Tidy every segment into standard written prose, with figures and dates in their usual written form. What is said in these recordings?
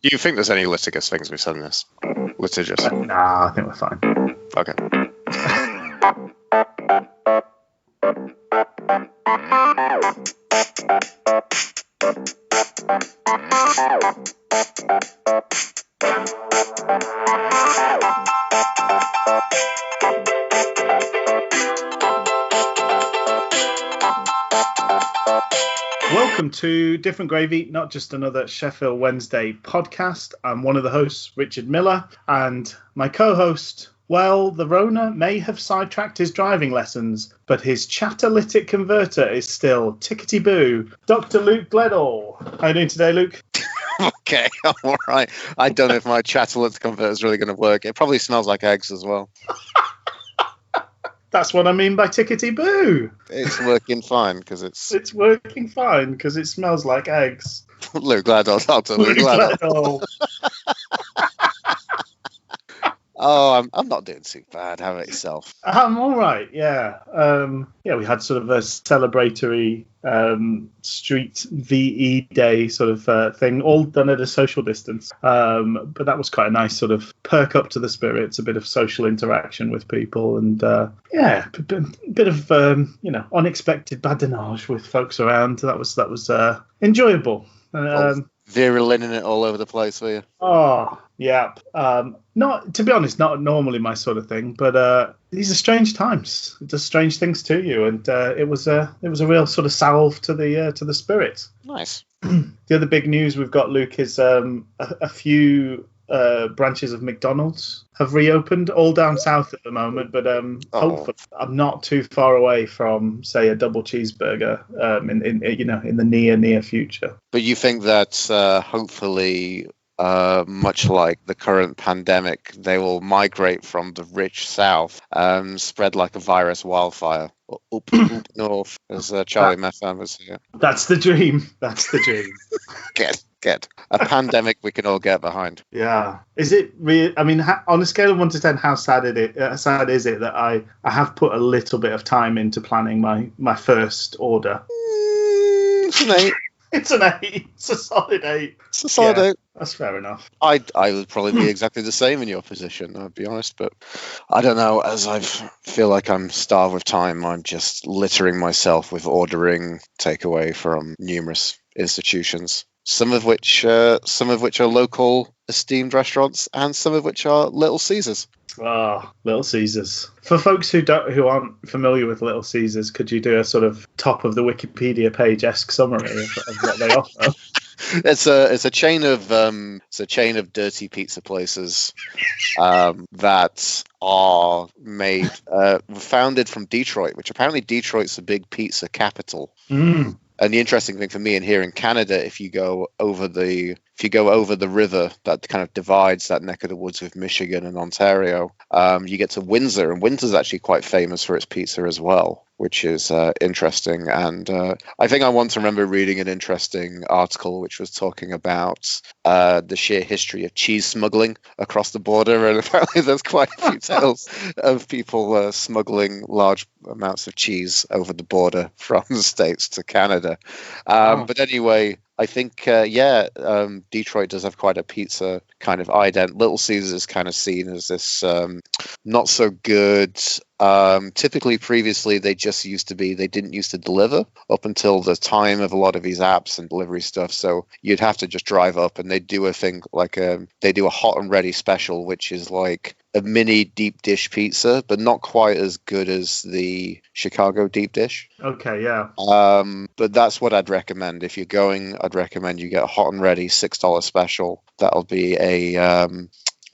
Do you think there's any litigious things we've said in this? Litigious? Nah, I think we're fine. Okay. Welcome to Different Gravy, not just another Sheffield Wednesday podcast. I'm one of the hosts, Richard Miller, and my co-host, well, the Rona may have sidetracked his driving lessons, but his catalytic converter is still tickety-boo. Dr. Luke Gledall. How are you doing today, Luke? Okay, I'm all right. I don't know if my catalytic converter is really going to work. It probably smells like eggs as well. That's what I mean by tickety-boo. It's working fine because it's... It's working fine because it smells like eggs. Luke Gledall, Dr. Luke Gledall. Oh, I'm not doing too bad. How about yourself? I'm all right, yeah. We had sort of a celebratory street VE day sort of thing, all done at a social distance. But that was quite a nice sort of perk up to the spirits, a bit of social interaction with people, and a bit of unexpected badinage with folks around. That was enjoyable. Virulent in it all over the place for you. Oh, yeah. Not, to be honest, not normally my sort of thing, but these are strange times. It does strange things to you, and it was a real sort of salve to the spirits. Nice. The other big news we've got, Luke, is a few branches of McDonald's have reopened, all down south at the moment, but hopefully I'm not too far away from, say, a double cheeseburger in the near future. But you think that hopefully, much like the current pandemic, they will migrate from the rich south, spread like a virus wildfire up north, as Charlie Metham was here. That's the dream. That's the dream. Get a pandemic we can all get behind. Yeah. Is it real? I mean, on a scale of 1 to 10, how sad is it that I have put a little bit of time into planning my first order? It's an 8. It's an 8. It's a solid 8. It's a solid 8. That's fair enough. I would probably be exactly the same in your position, I'll be honest, but I don't know. As I feel like I'm starved with time, I'm just littering myself with ordering takeaway from numerous institutions. Some of which are local esteemed restaurants, and some of which are Little Caesars. Ah, Little Caesars. For folks who aren't familiar with Little Caesars, could you do a sort of top of the Wikipedia page-esque summary of what they offer? It's a chain of dirty pizza places that are founded from Detroit, which apparently Detroit's a big pizza capital. Mm. And the interesting thing for me in here in Canada, if you go over the river that kind of divides that neck of the woods with Michigan and Ontario, you get to Windsor, and Windsor's actually quite famous for its pizza as well, which is interesting. And I think I once remember reading an interesting article which was talking about the sheer history of cheese smuggling across the border, and apparently there's quite a few tales of people smuggling large amounts of cheese over the border from the States to Canada. But anyway, I think, Detroit does have quite a pizza kind of ident. Little Caesars is kind of seen as this not so good. Typically, previously, they didn't used to deliver up until the time of a lot of these apps and delivery stuff. So you'd have to just drive up, and they do a thing like they do a hot and ready special, which is like a mini deep dish pizza, but not quite as good as the Chicago deep dish. Okay, yeah. But that's what I'd recommend. If you're going, I'd recommend you get a hot and ready $6 special. That'll be a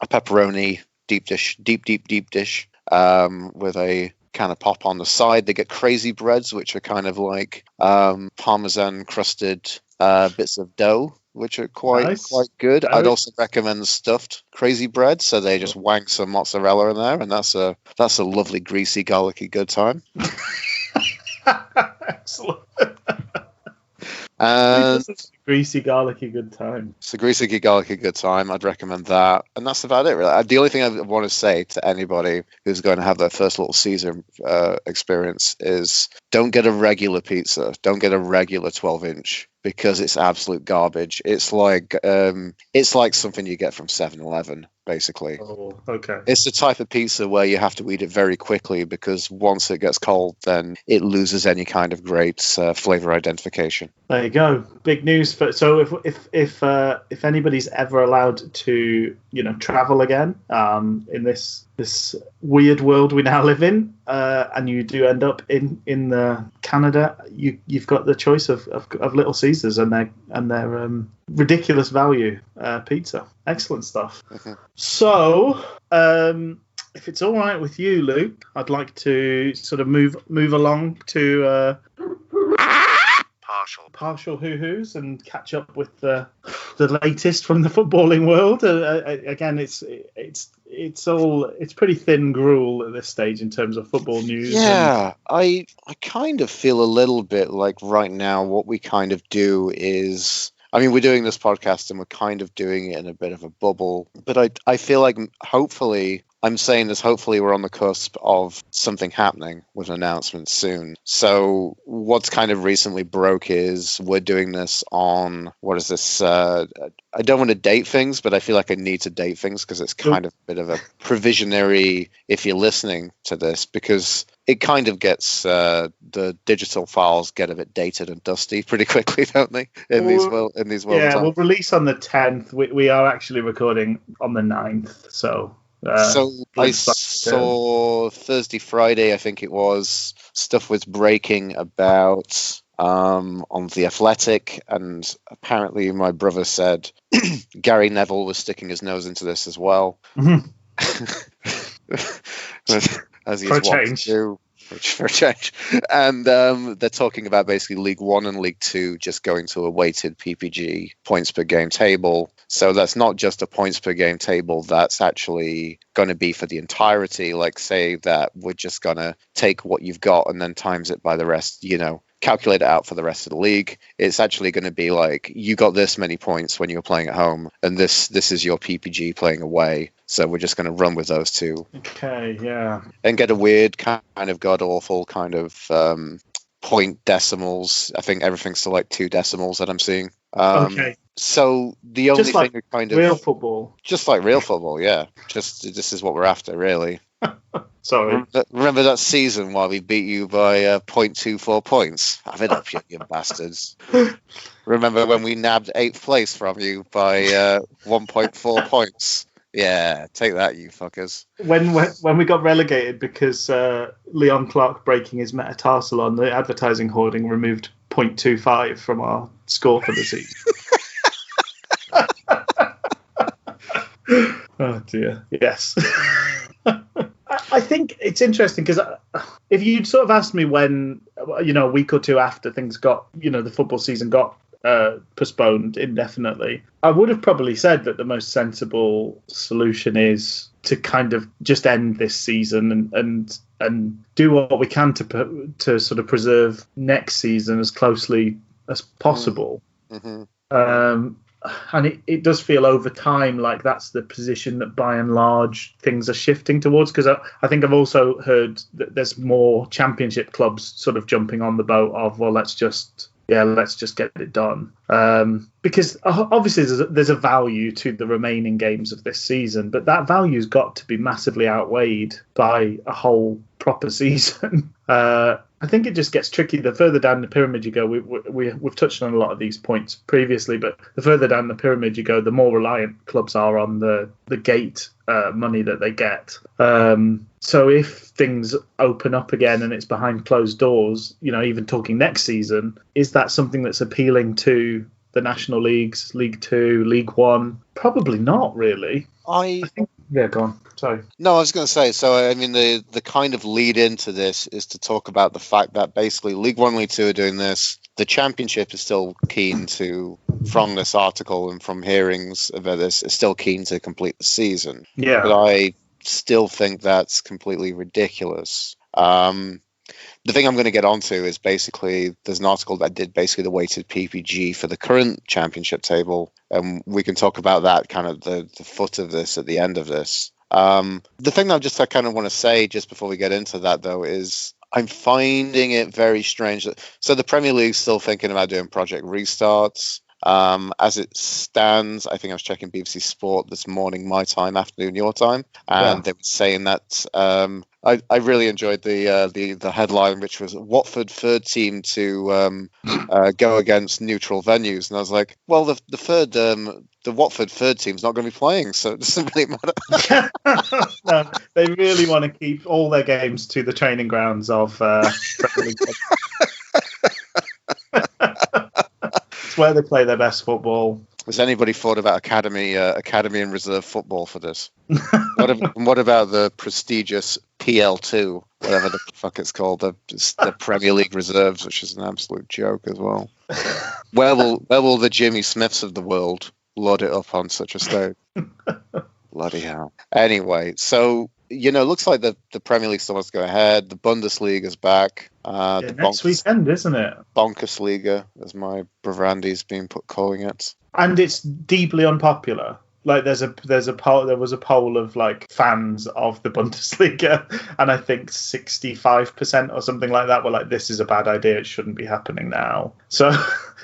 pepperoni deep dish with a kind of pop on the side. They get crazy breads, which are kind of like Parmesan crusted bits of dough, which are quite good. Nice. I'd also recommend stuffed crazy bread, so they just wang some mozzarella in there, and that's a lovely greasy garlicky good time. Excellent. And greasy garlicky good time. So greasy garlicky good time. I'd recommend that, and that's about it. Really, the only thing I want to say to anybody who's going to have their first Little Caesar experience is don't get a regular pizza. Don't get a regular 12-inch. because it's absolute garbage. It's like something you get from 7-Eleven, basically. Oh, okay. It's the type of pizza where you have to eat it very quickly, because once it gets cold, then it loses any kind of great flavor identification. There you go. Big news for. So if anybody's ever allowed to travel again in this weird world we now live in, and you do end up in Canada, you've got the choice of Little Caesars and their ridiculous value pizza. Excellent stuff. Mm-hmm. So, if it's all right with you, Luke, I'd like to sort of move along to partial hoo-hoos and catch up with the latest from the footballing world. Again, it's pretty thin gruel at this stage in terms of football news. Yeah, I kind of feel a little bit like right now what we kind of do is, I mean, we're doing this podcast and we're kind of doing it in a bit of a bubble, but I feel like hopefully we're on the cusp of something happening with an announcement soon. So what's kind of recently broke is we're doing this on, what is this? I don't want to date things, but I feel like I need to date things because it's kind of a bit of a provisionary, if you're listening to this, because it kind of gets the digital files get a bit dated and dusty pretty quickly, don't they? In these world times. We'll release on the 10th. We are actually recording on the 9th, so. So I saw Thursday, Friday, I think it was, stuff was breaking about on The Athletic, and apparently my brother said Gary Neville was sticking his nose into this as well. Mm-hmm. As he's wont to do. For a change. And they're talking about basically League One and League Two just going to a weighted PPG points per game table. So that's not just a points per game table, that's actually going to be for the entirety. Like, say that we're just going to take what you've got and then times it by the rest, calculate it out for the rest of the league. It's actually going to be like, you got this many points when you were playing at home, and this is your PPG playing away. So we're just going to run with those two. Okay, yeah. And get a weird kind of god-awful kind of point decimals. I think everything's to like 2 decimals that I'm seeing. Okay. So the only just like thing kind of real football. Just like real football, yeah. Just this is what we're after, really. Sorry. Remember that season while we beat you by 0.24 points? Have it up, you bastards. Remember when we nabbed 8th place from you by 1.4 points? Yeah, take that, you fuckers. When we got relegated because Leon Clark breaking his metatarsal on the advertising hoarding removed 0.25 from our score for the season. Oh dear. Yes. I think it's interesting because if you'd sort of asked me when, a week or two after things got, the football season got postponed indefinitely, I would have probably said that the most sensible solution is to kind of just end this season and do what we can to sort of preserve next season as closely as possible. Mm-hmm. And it does feel over time like that's the position that by and large things are shifting towards, because I think I've also heard that there's more championship clubs sort of jumping on the boat of, well, let's just get it done. Because obviously there's a value to the remaining games of this season, but that value's got to be massively outweighed by a whole proper season. I think it just gets tricky the further down the pyramid you go. We've touched on a lot of these points previously, but the further down the pyramid you go, the more reliant clubs are on the gate money that they get. So if things open up again and it's behind closed doors, even talking next season, is that something that's appealing to the national leagues, League Two, League One? Probably not, really. I think. Yeah, go on. Sorry. No, I was going to say, so I mean, the kind of lead into this is to talk about the fact that basically League One, League Two are doing this. The Championship is still keen to, from this article and from hearings about this, is still keen to complete the season. Yeah. But I still think that's completely ridiculous. The thing I'm going to get onto is basically there's an article that did basically the weighted PPG for the current championship table, and we can talk about that kind of the foot of this at the end of this. The thing that I kind of want to say just before we get into that, though, is I'm finding it very strange. So the Premier League's still thinking about doing Project Restarts. As it stands, I think I was checking BBC Sport this morning, my time, afternoon your time, and they were saying that I really enjoyed the headline, which was Watford third team to go against neutral venues, and I was like, well, the Watford third team's not going to be playing, so it doesn't really matter. No, they really want to keep all their games to the training grounds of it's where they play their best football. Has anybody thought about academy and reserve football for this? What about the prestigious PL2, whatever the fuck it's called, the Premier League reserves, which is an absolute joke as well. Where will the Jimmy Smiths of the world load it up on such a stage? Bloody hell. Anyway, so it looks like the Premier League still wants to go ahead. The Bundesliga's back. Next weekend, isn't it? Bonkesliga, as my Bravrandi's been calling it. And it's deeply unpopular. Like there was a poll of like fans of the Bundesliga, and I think 65% or something like that were like, "This is a bad idea. It shouldn't be happening now." So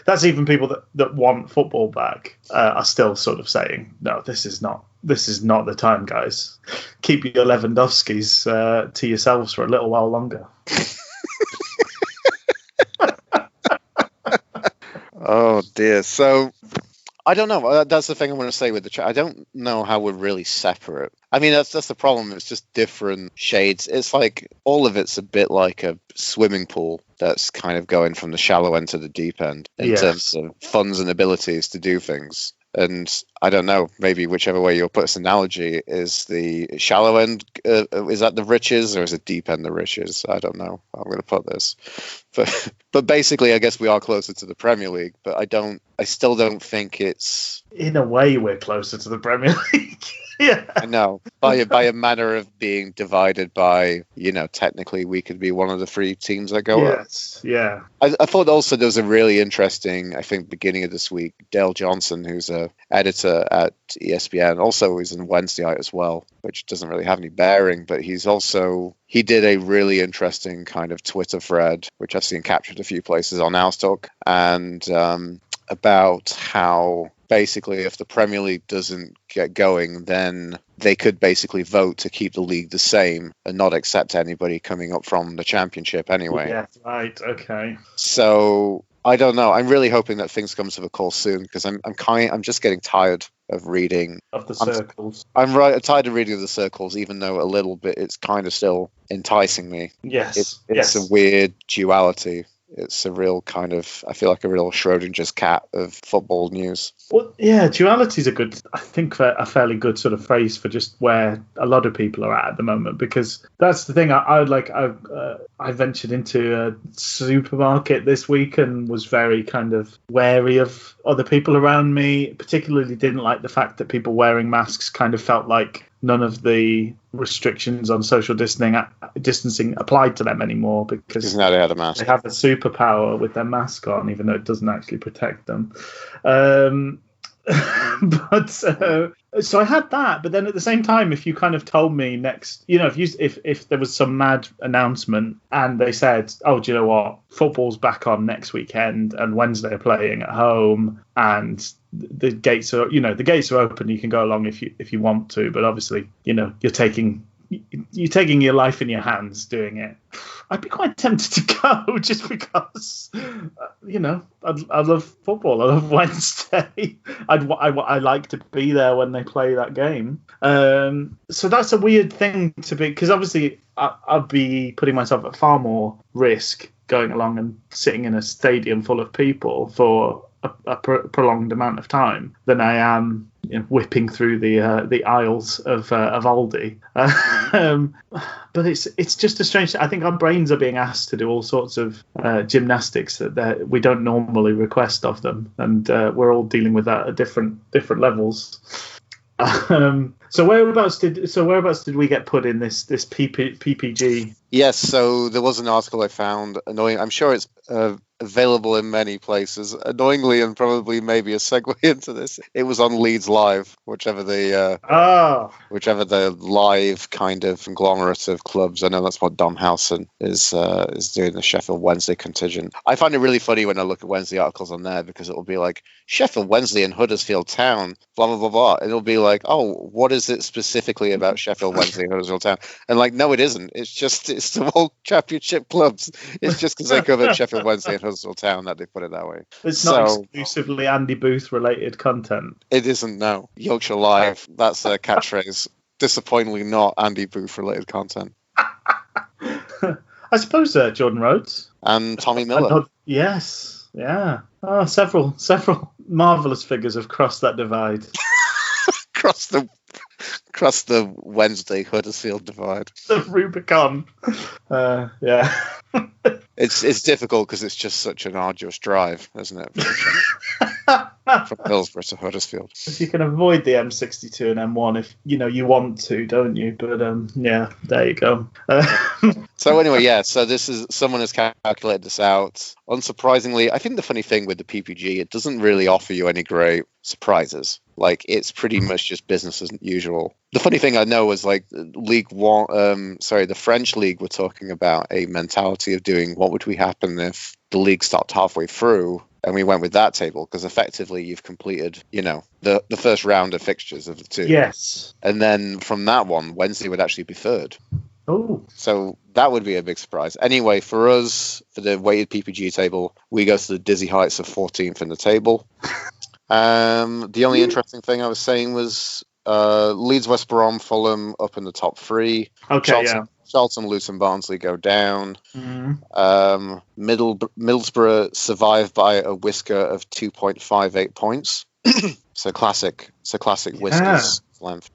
that's even people that want football back are still sort of saying, "No, this is not the time, guys. Keep your Lewandowskis to yourselves for a little while longer." Oh dear. So I don't know. That's the thing I want to say with the chat. I don't know how we're really separate. I mean, that's the problem. It's just different shades. It's like all of it's a bit like a swimming pool that's kind of going from the shallow end to the deep end in terms of funds and abilities to do things. And I don't know, maybe whichever way you'll put this analogy, is the shallow end, is that the riches, or is it deep end the riches? I don't know how I'm going to put this. But basically, I guess we are closer to the Premier League, but I still don't think it's... In a way, we're closer to the Premier League. Yeah. I know. By a manner of being divided by, technically we could be one of the three teams that go up. Yes, yeah. I thought also there was a really interesting, I think, beginning of this week, Dale Johnson, who's a editor at ESPN, also is in Wednesday as well, which doesn't really have any bearing, but he did a really interesting kind of Twitter thread, which I've seen captured a few places on Owlstalk, and about how basically if the Premier League doesn't get going, then they could basically vote to keep the league the same and not accept anybody coming up from the Championship anyway. Yeah, right, okay. So I don't know. I'm really hoping that things come to a call soon, because I'm just getting tired of reading of the circles. I'm tired of reading the circles, even though a little bit it's kind of still enticing me. Yes, it's a weird duality. It's a real kind of, I feel like a real Schrodinger's cat of football news. Well, yeah, duality is a fairly good sort of phrase for just where a lot of people are at the moment, because that's the thing. I ventured into a supermarket this week and was very kind of wary of other people around me. Particularly didn't like the fact that people wearing masks kind of felt like none of the restrictions on social distancing applied to them anymore, because now they have a mask. They have a superpower with their mask on, even though it doesn't actually protect them. So I had that, but then at the same time, if you kind of told me next, if there was some mad announcement and they said, "Oh, do you know what? Football's back on next weekend, and Wednesday are playing at home, and the gates are open. You can go along if you want to, but obviously, you're taking your life in your hands doing it." I'd be quite tempted to go, just because, I love football. I love Wednesday. I like to be there when they play that game. So that's a weird thing to be, because obviously I'd be putting myself at far more risk going along and sitting in a stadium full of people for a prolonged amount of time than I am whipping through the aisles of Aldi. But it's just a strange. I think our brains are being asked to do all sorts of gymnastics that we don't normally request of them, and we're all dealing with that at different levels. So whereabouts did we get put in this PPG? Yes, so there was an article I found annoying. I'm sure it's available in many places. Annoyingly, and probably maybe a segue into this, it was on Leeds Live, whichever the live kind of conglomerate of clubs. I know that's what Dom Howson is doing, the Sheffield Wednesday contingent. I find it really funny when I look at Wednesday articles on there, because it will be like Sheffield Wednesday and Huddersfield Town, blah blah blah blah, and it'll be like, oh, what is it specifically about Sheffield Wednesday and Huddersfield Town? And like, no, it isn't. It's the whole championship clubs. It's just because they covered Sheffield Wednesday and Huddersfield Town that they put it that way. It's not exclusively Andy Booth related content. It isn't, no. Yorkshire Live, that's a catchphrase. Disappointingly not Andy Booth related content. I suppose Jordan Rhodes. And Tommy Miller. Yes, yeah. Oh, several marvellous figures have crossed that divide. Cross the Wednesday Huddersfield divide. The Rubicon. Yeah. It's difficult because it's just such an arduous drive, isn't it? From Hillsborough to Huddersfield. You can avoid the M62 and M1 if you want to, don't you? But yeah, there you go. So anyway, yeah. So someone has calculated this out. Unsurprisingly, I think the funny thing with the PPG, it doesn't really offer you any great surprises. Like, it's pretty much just business as usual. The funny thing I know was like the French league were talking about a mentality of doing what would happen if the league stopped halfway through, and we went with that table, because effectively you've completed, the first round of fixtures of the two. Yes. And then from that one, Wednesday would actually be third. Oh. So that would be a big surprise. Anyway, for us, for the weighted PPG table, we go to the dizzy heights of 14th in the table. The only interesting thing I was saying was Leeds, West Brom, Fulham up in the top three. Okay, Charlton, Luton, Barnsley go down. Mm-hmm. Middlesbrough survive by a whisker of 2.58 points. So classic whiskers length.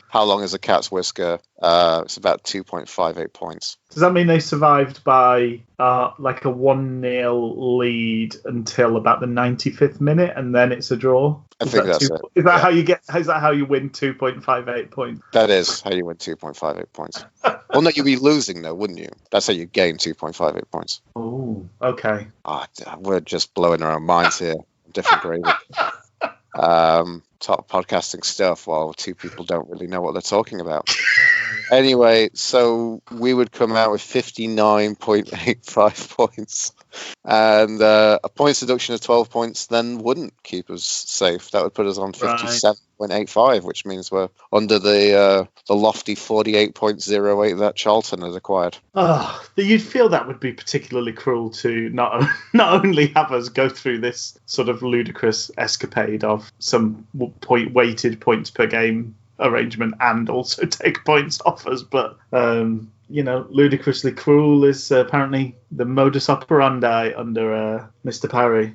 How long is a cat's whisker? It's about 2.58 points. Does that mean they survived by like a 1-0 lead until about the 95th minute, and then it's a draw? I think that's it. Is that how you get? Is that how you win 2.58 points? That is how you win 2.58 points. Well, no, you'd be losing though, wouldn't you? That's how you gain 2.58 points. Oh, okay. We're just blowing our own minds here. Different grade. Top podcasting stuff while two people don't really know what they're talking about. Anyway, so we would come out with 59.85 points, and a points deduction of 12 points then wouldn't keep us safe. That would put us on 57.85, which means we're under the lofty 48.08 that Charlton has acquired. Oh, you'd feel that would be particularly cruel to not only have us go through this sort of ludicrous escapade of some weighted points per game arrangement and also take points off us, but ludicrously cruel is apparently the modus operandi under Mr. Parry.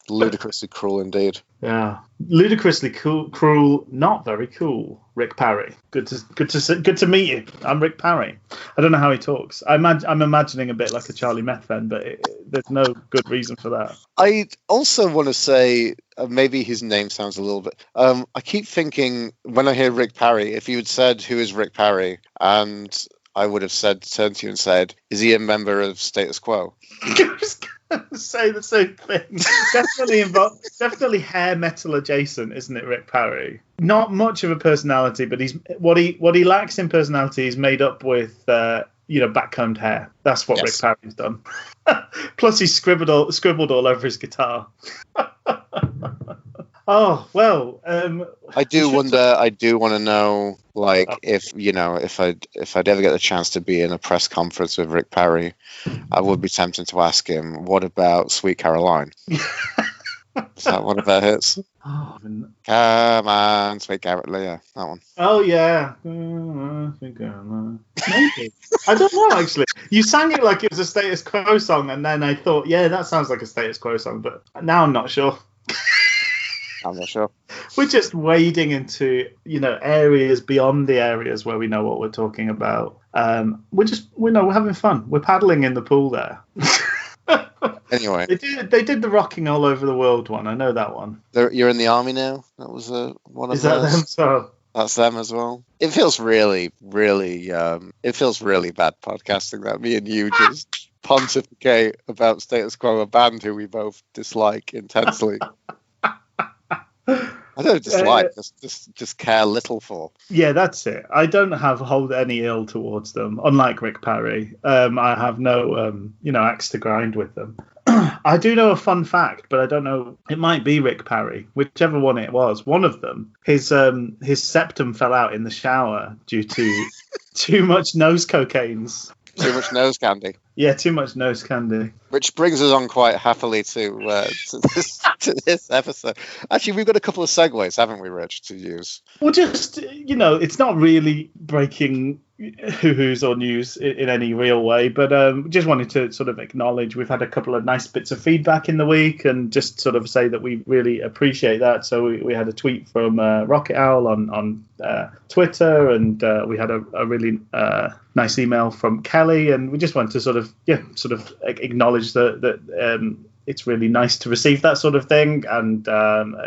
Ludicrously cruel indeed. Yeah, ludicrously cruel, not very cool. Rick Parry. Good to meet you. I'm Rick Parry. I don't know how he talks. I'm imagining a bit like a Charlie Methven, but there's no good reason for that. I also want to say maybe his name sounds a little bit. I keep thinking when I hear Rick Parry, if you had said who is Rick Parry, and I would have turned to you and said, is he a member of Status Quo? Say the same thing. Definitely hair metal adjacent, isn't it, Rick Parry? Not much of a personality, but he's what he lacks in personality is made up with backcombed hair. That's what Rick Parry's done. Plus, he's scribbled all over his guitar. Oh well. I do want to know, if I'd ever get the chance to be in a press conference with Rick Parry, I would be tempted to ask him, "What about Sweet Caroline?" Is that one of their hits? Oh, come on, Sweet Caroline. Yeah, that one. Oh yeah. Maybe. I don't know actually. You sang it like it was a Status Quo song, and then I thought, yeah, that sounds like a Status Quo song, but now I'm not sure. I'm not sure. We're just wading into, areas beyond the areas where we know what we're talking about. We're having fun. We're paddling in the pool there. Anyway, they did the rocking all over the world one. I know that one. You're in the army now. That was one of Is that those. them? So that's them as well. It feels really, really. It feels really bad podcasting that me and you just pontificate about status quo, a band who we both dislike intensely. I don't dislike, just care little for. Yeah, that's it. I don't hold any ill towards them. Unlike Rick Parry, I have no axe to grind with them. I do know a fun fact, but I don't know. It might be Rick Parry, whichever one it was. One of them, his septum fell out in the shower due to too much nose cocaines. Too much nose candy. Yeah, too much nose candy. Which brings us on quite happily to this episode. Actually, we've got a couple of segues, haven't we, Rich, to use? Well, just, it's not really breaking hoo-hoos or news in any real way, but just wanted to sort of acknowledge we've had a couple of nice bits of feedback in the week and just sort of say that we really appreciate that. So we had a tweet from Rocket Owl on Twitter, and we had a really nice email from Kelly, and we just wanted to sort of acknowledge that it's really nice to receive that sort of thing, and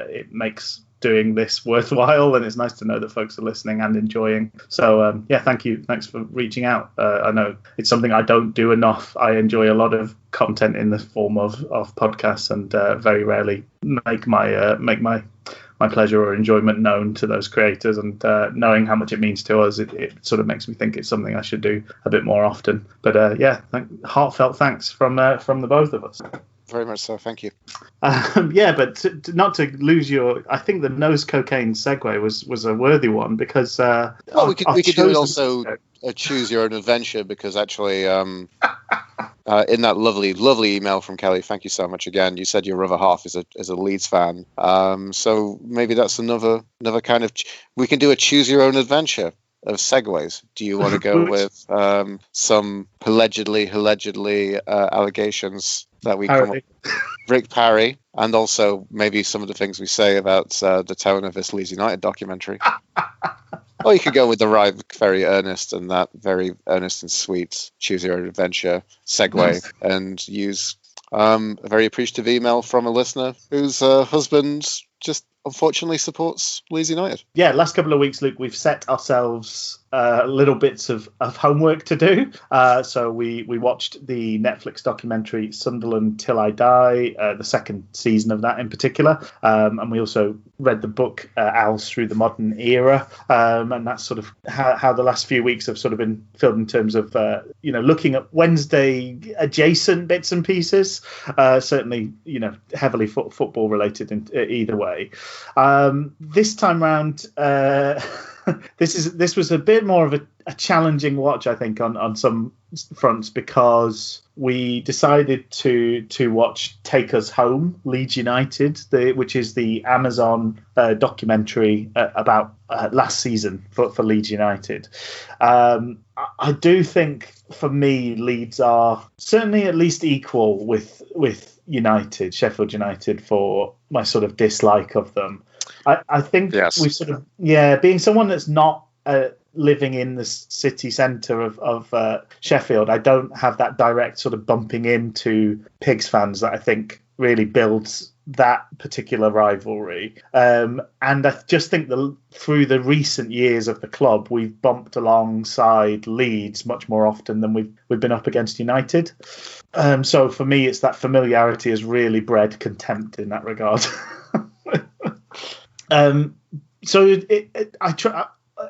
it makes doing this worthwhile, and it's nice to know that folks are listening and enjoying. So thank you, thanks for reaching out. I know it's something I don't do enough. I enjoy a lot of content in the form of podcasts, and very rarely make my pleasure or enjoyment known to those creators, and knowing how much it means to us, it sort of makes me think it's something I should do a bit more often. But heartfelt thanks from the both of us. Very much so, thank you. But not to lose I think the nose cocaine segue was a worthy one, because we could do also a choose your own adventure, because actually in that lovely email from Kelly, thank you so much again, you said your other half is a Leeds fan, so maybe that's another kind of we can do a choose your own adventure of segues. Do you want to go with some allegedly allegations that we come up with? Rick Parry, and also maybe some of the things we say about the tone of this Leeds United documentary. Or you could go with the right, very earnest and sweet choose your own adventure segue, and use a very appreciative email from a listener whose husband just unfortunately supports Leeds United. Yeah, last couple of weeks, Luke, we've set ourselves little bits of homework to do. So we watched the Netflix documentary Sunderland Till I Die, the second season of that in particular. And we also read the book Owls Through the Modern Era. And that's sort of how the last few weeks have sort of been filled in terms of, looking at Wednesday adjacent bits and pieces. Certainly, heavily football related in either way. This time round, this was a bit more of a challenging watch, I think, on some fronts, because we decided to watch Take Us Home, Leeds United, which is the Amazon documentary about last season for Leeds United. I do think, for me, Leeds are certainly at least equal with United, Sheffield United, for my sort of dislike of them. I think we sort of, being someone that's not living in the city centre of Sheffield, I don't have that direct sort of bumping into Pigs fans that I think really builds that particular rivalry. And I just think through the recent years of the club, we've bumped alongside Leeds much more often than we've been up against United. So for me, it's that familiarity has really bred contempt in that regard. So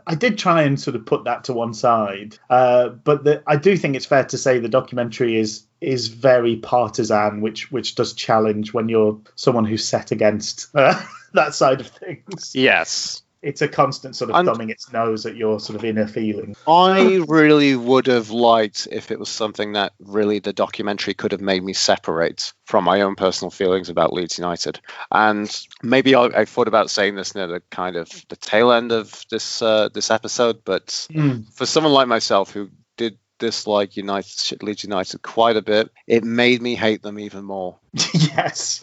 I did try and sort of put that to one side, but I do think it's fair to say the documentary is very partisan, which does challenge when you're someone who's set against that side of things. Yes. It's a constant sort of thumbing its nose at your sort of inner feelings. I really would have liked if it was something that really the documentary could have made me separate from my own personal feelings about Leeds United. And maybe I thought about saying this near the kind of the tail end of this episode, but for someone like myself who did dislike Leeds United quite a bit, it made me hate them even more. Yes.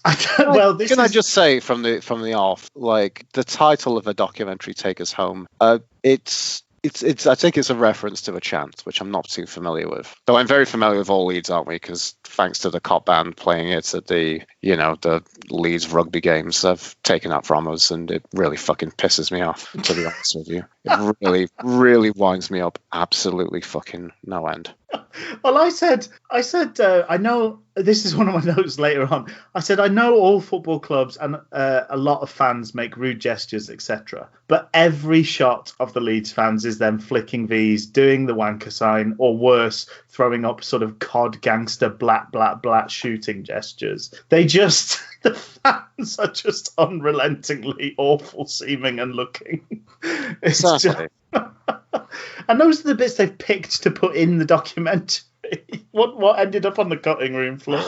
I just say from the off, like the title of a documentary, Take Us Home, it's I think it's a reference to a chant, which I'm not too familiar with. Though I'm very familiar with all Leeds, aren't we? Because thanks to the cop band playing it at the Leeds rugby games, they've taken that from us, and it really fucking pisses me off, to be honest with you. It really, really winds me up absolutely fucking no end. Well, I know this is one of my notes later on. I said, I know all football clubs and a lot of fans make rude gestures, etc. But every shot of the Leeds fans is them flicking V's, doing the wanker sign, or worse, throwing up sort of COD gangster blat, blat, blat shooting gestures. The fans are just unrelentingly awful seeming and looking. It's Exactly. and those are the bits they've picked to put in the documentary. What ended up on the cutting room floor?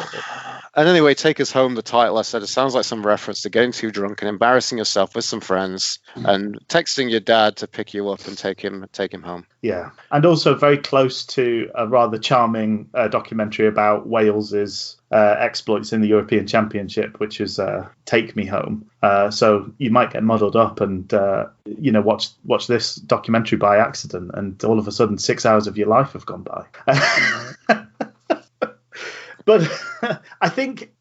And anyway, Take Us Home, the title, I said, it sounds like some reference to getting too drunk and embarrassing yourself with some friends and texting your dad to pick you up and take him home. Yeah, and also very close to a rather charming documentary about Wales's exploits in the European Championship, which is Take Me Home. So you might get muddled up and watch this documentary by accident, and all of a sudden 6 hours of your life have gone by. But I think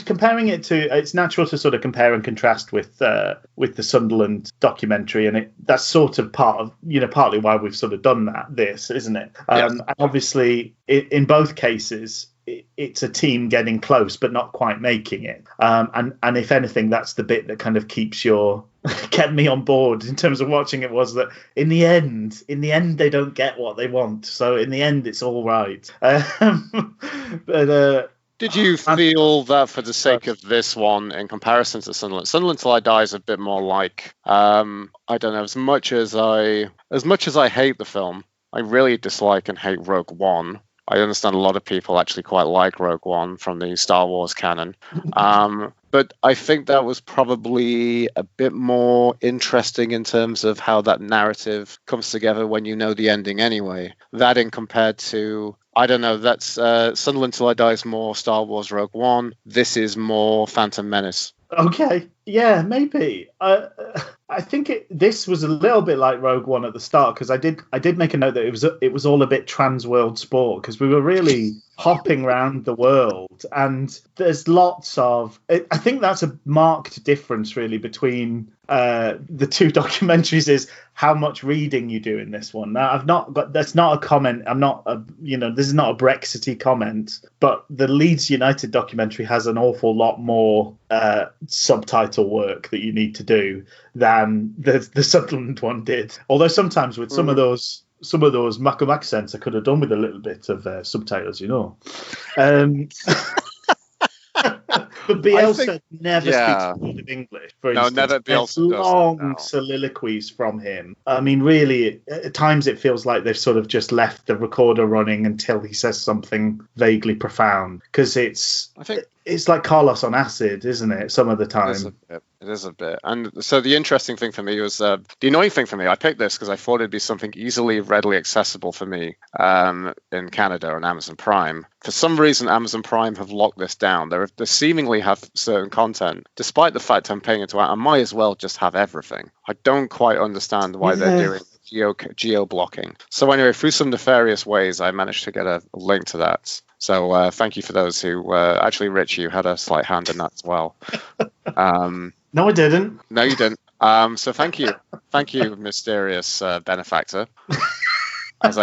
comparing it to, it's natural to sort of compare and contrast with the Sunderland documentary, and that's sort of partly why we've sort of done this, isn't it? Yes. And obviously, in both cases, it's a team getting close but not quite making it. And if anything, that's the bit that kind of kept me on board in terms of watching it, was that in the end they don't get what they want. So in the end, it's all right. But did you feel that for the sake of this one, in comparison to Sunderland Till I Die is a bit more like, I don't know, as much as I hate the film, I really dislike and hate Rogue One. I understand a lot of people actually quite like Rogue One from the Star Wars canon. But I think that was probably a bit more interesting in terms of how that narrative comes together when you know the ending anyway. That in compared to, I don't know, that's Sunderland Till I Die is more Star Wars Rogue One. This is more Phantom Menace. Okay, yeah, maybe. I think this was a little bit like Rogue One at the start, because I did make a note that it was all a bit trans world sport, because we were really hopping around the world, and there's lots of. I think that's a marked difference really between the two documentaries, is how much reading you do in this one. Now, that's not a comment. This is not a Brexity comment, but the Leeds United documentary has an awful lot more subtitle work that you need to do than the Sunderland one did. Although sometimes with some of those Macam accents, I could have done with a little bit of subtitles, But Bielsa never speaks a word of English, for instance. No, never Bielsa does. Long soliloquies from him. I mean, really, at times it feels like they've sort of just left the recorder running until he says something vaguely profound. Because it's like Carlos on acid, isn't it, some of the time? It is a bit. And so the interesting thing for me was, the annoying thing for me, I picked this because I thought it'd be something easily, readily accessible for me in Canada on Amazon Prime. For some reason, Amazon Prime have locked this down. They seemingly have certain content, despite the fact I'm paying into it. I might as well just have everything. I don't quite understand why they're doing geo blocking. So anyway, through some nefarious ways, I managed to get a link to that. So thank you for those who actually, Rich, you had a slight hand in that as well. No, I didn't. No, you didn't. So thank you, mysterious benefactor, as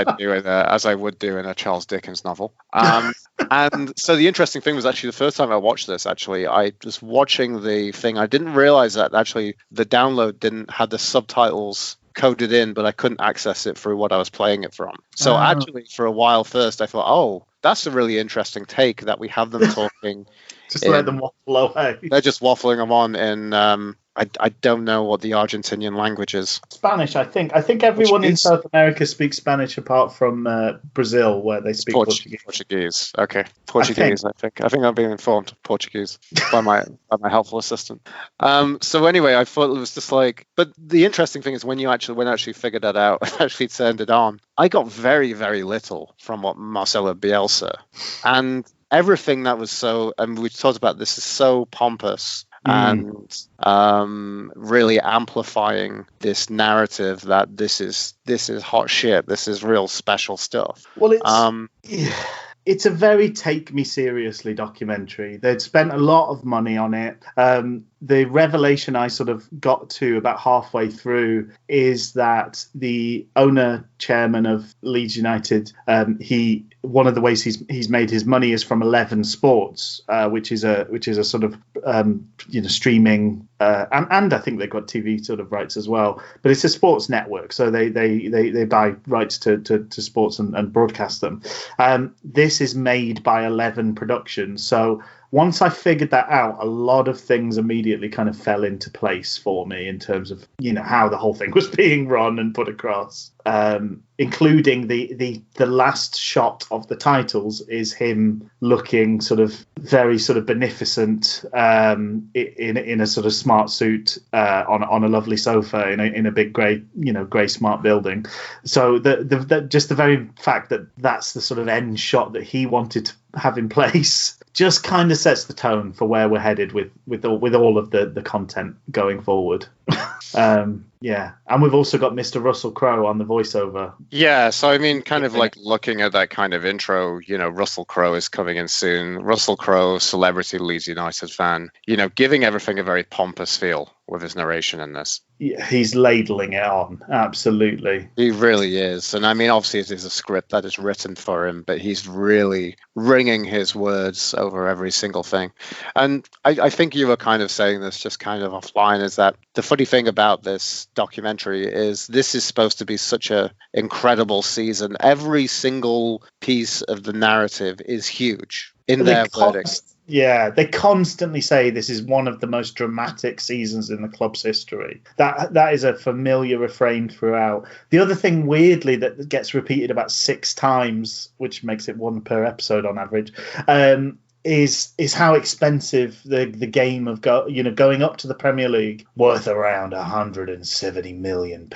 I would do in a Charles Dickens novel. And so the interesting thing was actually the first time I watched this. Actually, I was watching the thing. I didn't realize that actually the download didn't have the subtitles coded in, but I couldn't access it through what I was playing it from. So actually, for a while first, I thought, oh, that's a really interesting take that we have them talking. Just let them waffle away. They're just waffling them on in, I don't know what the Argentinian language is. Spanish, I think. I think everyone in South America speaks Spanish apart from Brazil, where they speak Portuguese. Portuguese, okay. Portuguese, I think. I think I'm being informed Portuguese by my helpful assistant. So anyway, I thought it was just like, but the interesting thing is when I actually figured that out, I actually turned it on, I got very, very little from what Marcelo Bielsa. And everything that was so, and we talked about this, is so pompous and really amplifying this narrative that this is hot shit. This is real special stuff. Well, it's a very take me seriously documentary. They'd spent a lot of money on it. the revelation I sort of got to about halfway through is that the owner chairman of Leeds United, one of the ways he's made his money is from 11 Sports, which is a sort of streaming and I think they've got TV sort of rights as well, but it's a sports network, so they buy rights to sports and broadcast them. This is made by 11 Productions, so once I figured that out, a lot of things immediately kind of fell into place for me in terms of, how the whole thing was being run and put across, including the last shot of the titles is him looking sort of very sort of beneficent in a sort of smart suit on a lovely sofa in a big grey smart building. So just the very fact that that's the sort of end shot that he wanted to have in place just kind of sets the tone for where we're headed with all of the content going forward. Yeah, and we've also got Mr. Russell Crowe on the voiceover. Yeah, so I mean, kind of like looking at that kind of intro, Russell Crowe is coming in soon. Russell Crowe, celebrity Leeds United fan, giving everything a very pompous feel with his narration in this. Yeah, he's ladling it on, absolutely. He really is. And I mean, obviously it is a script that is written for him, but he's really ringing his words over every single thing. And I think you were kind of saying this just kind of offline, is that the funny thing about this documentary is this is supposed to be such a incredible season. Every single piece of the narrative is huge in their verdict. Yeah, they constantly say this is one of the most dramatic seasons in the club's history. That is a familiar refrain throughout. The other thing, weirdly, that gets repeated about 6 times, which makes it 1 per episode on average, is how expensive the game of going up to the Premier League, worth around £170 million.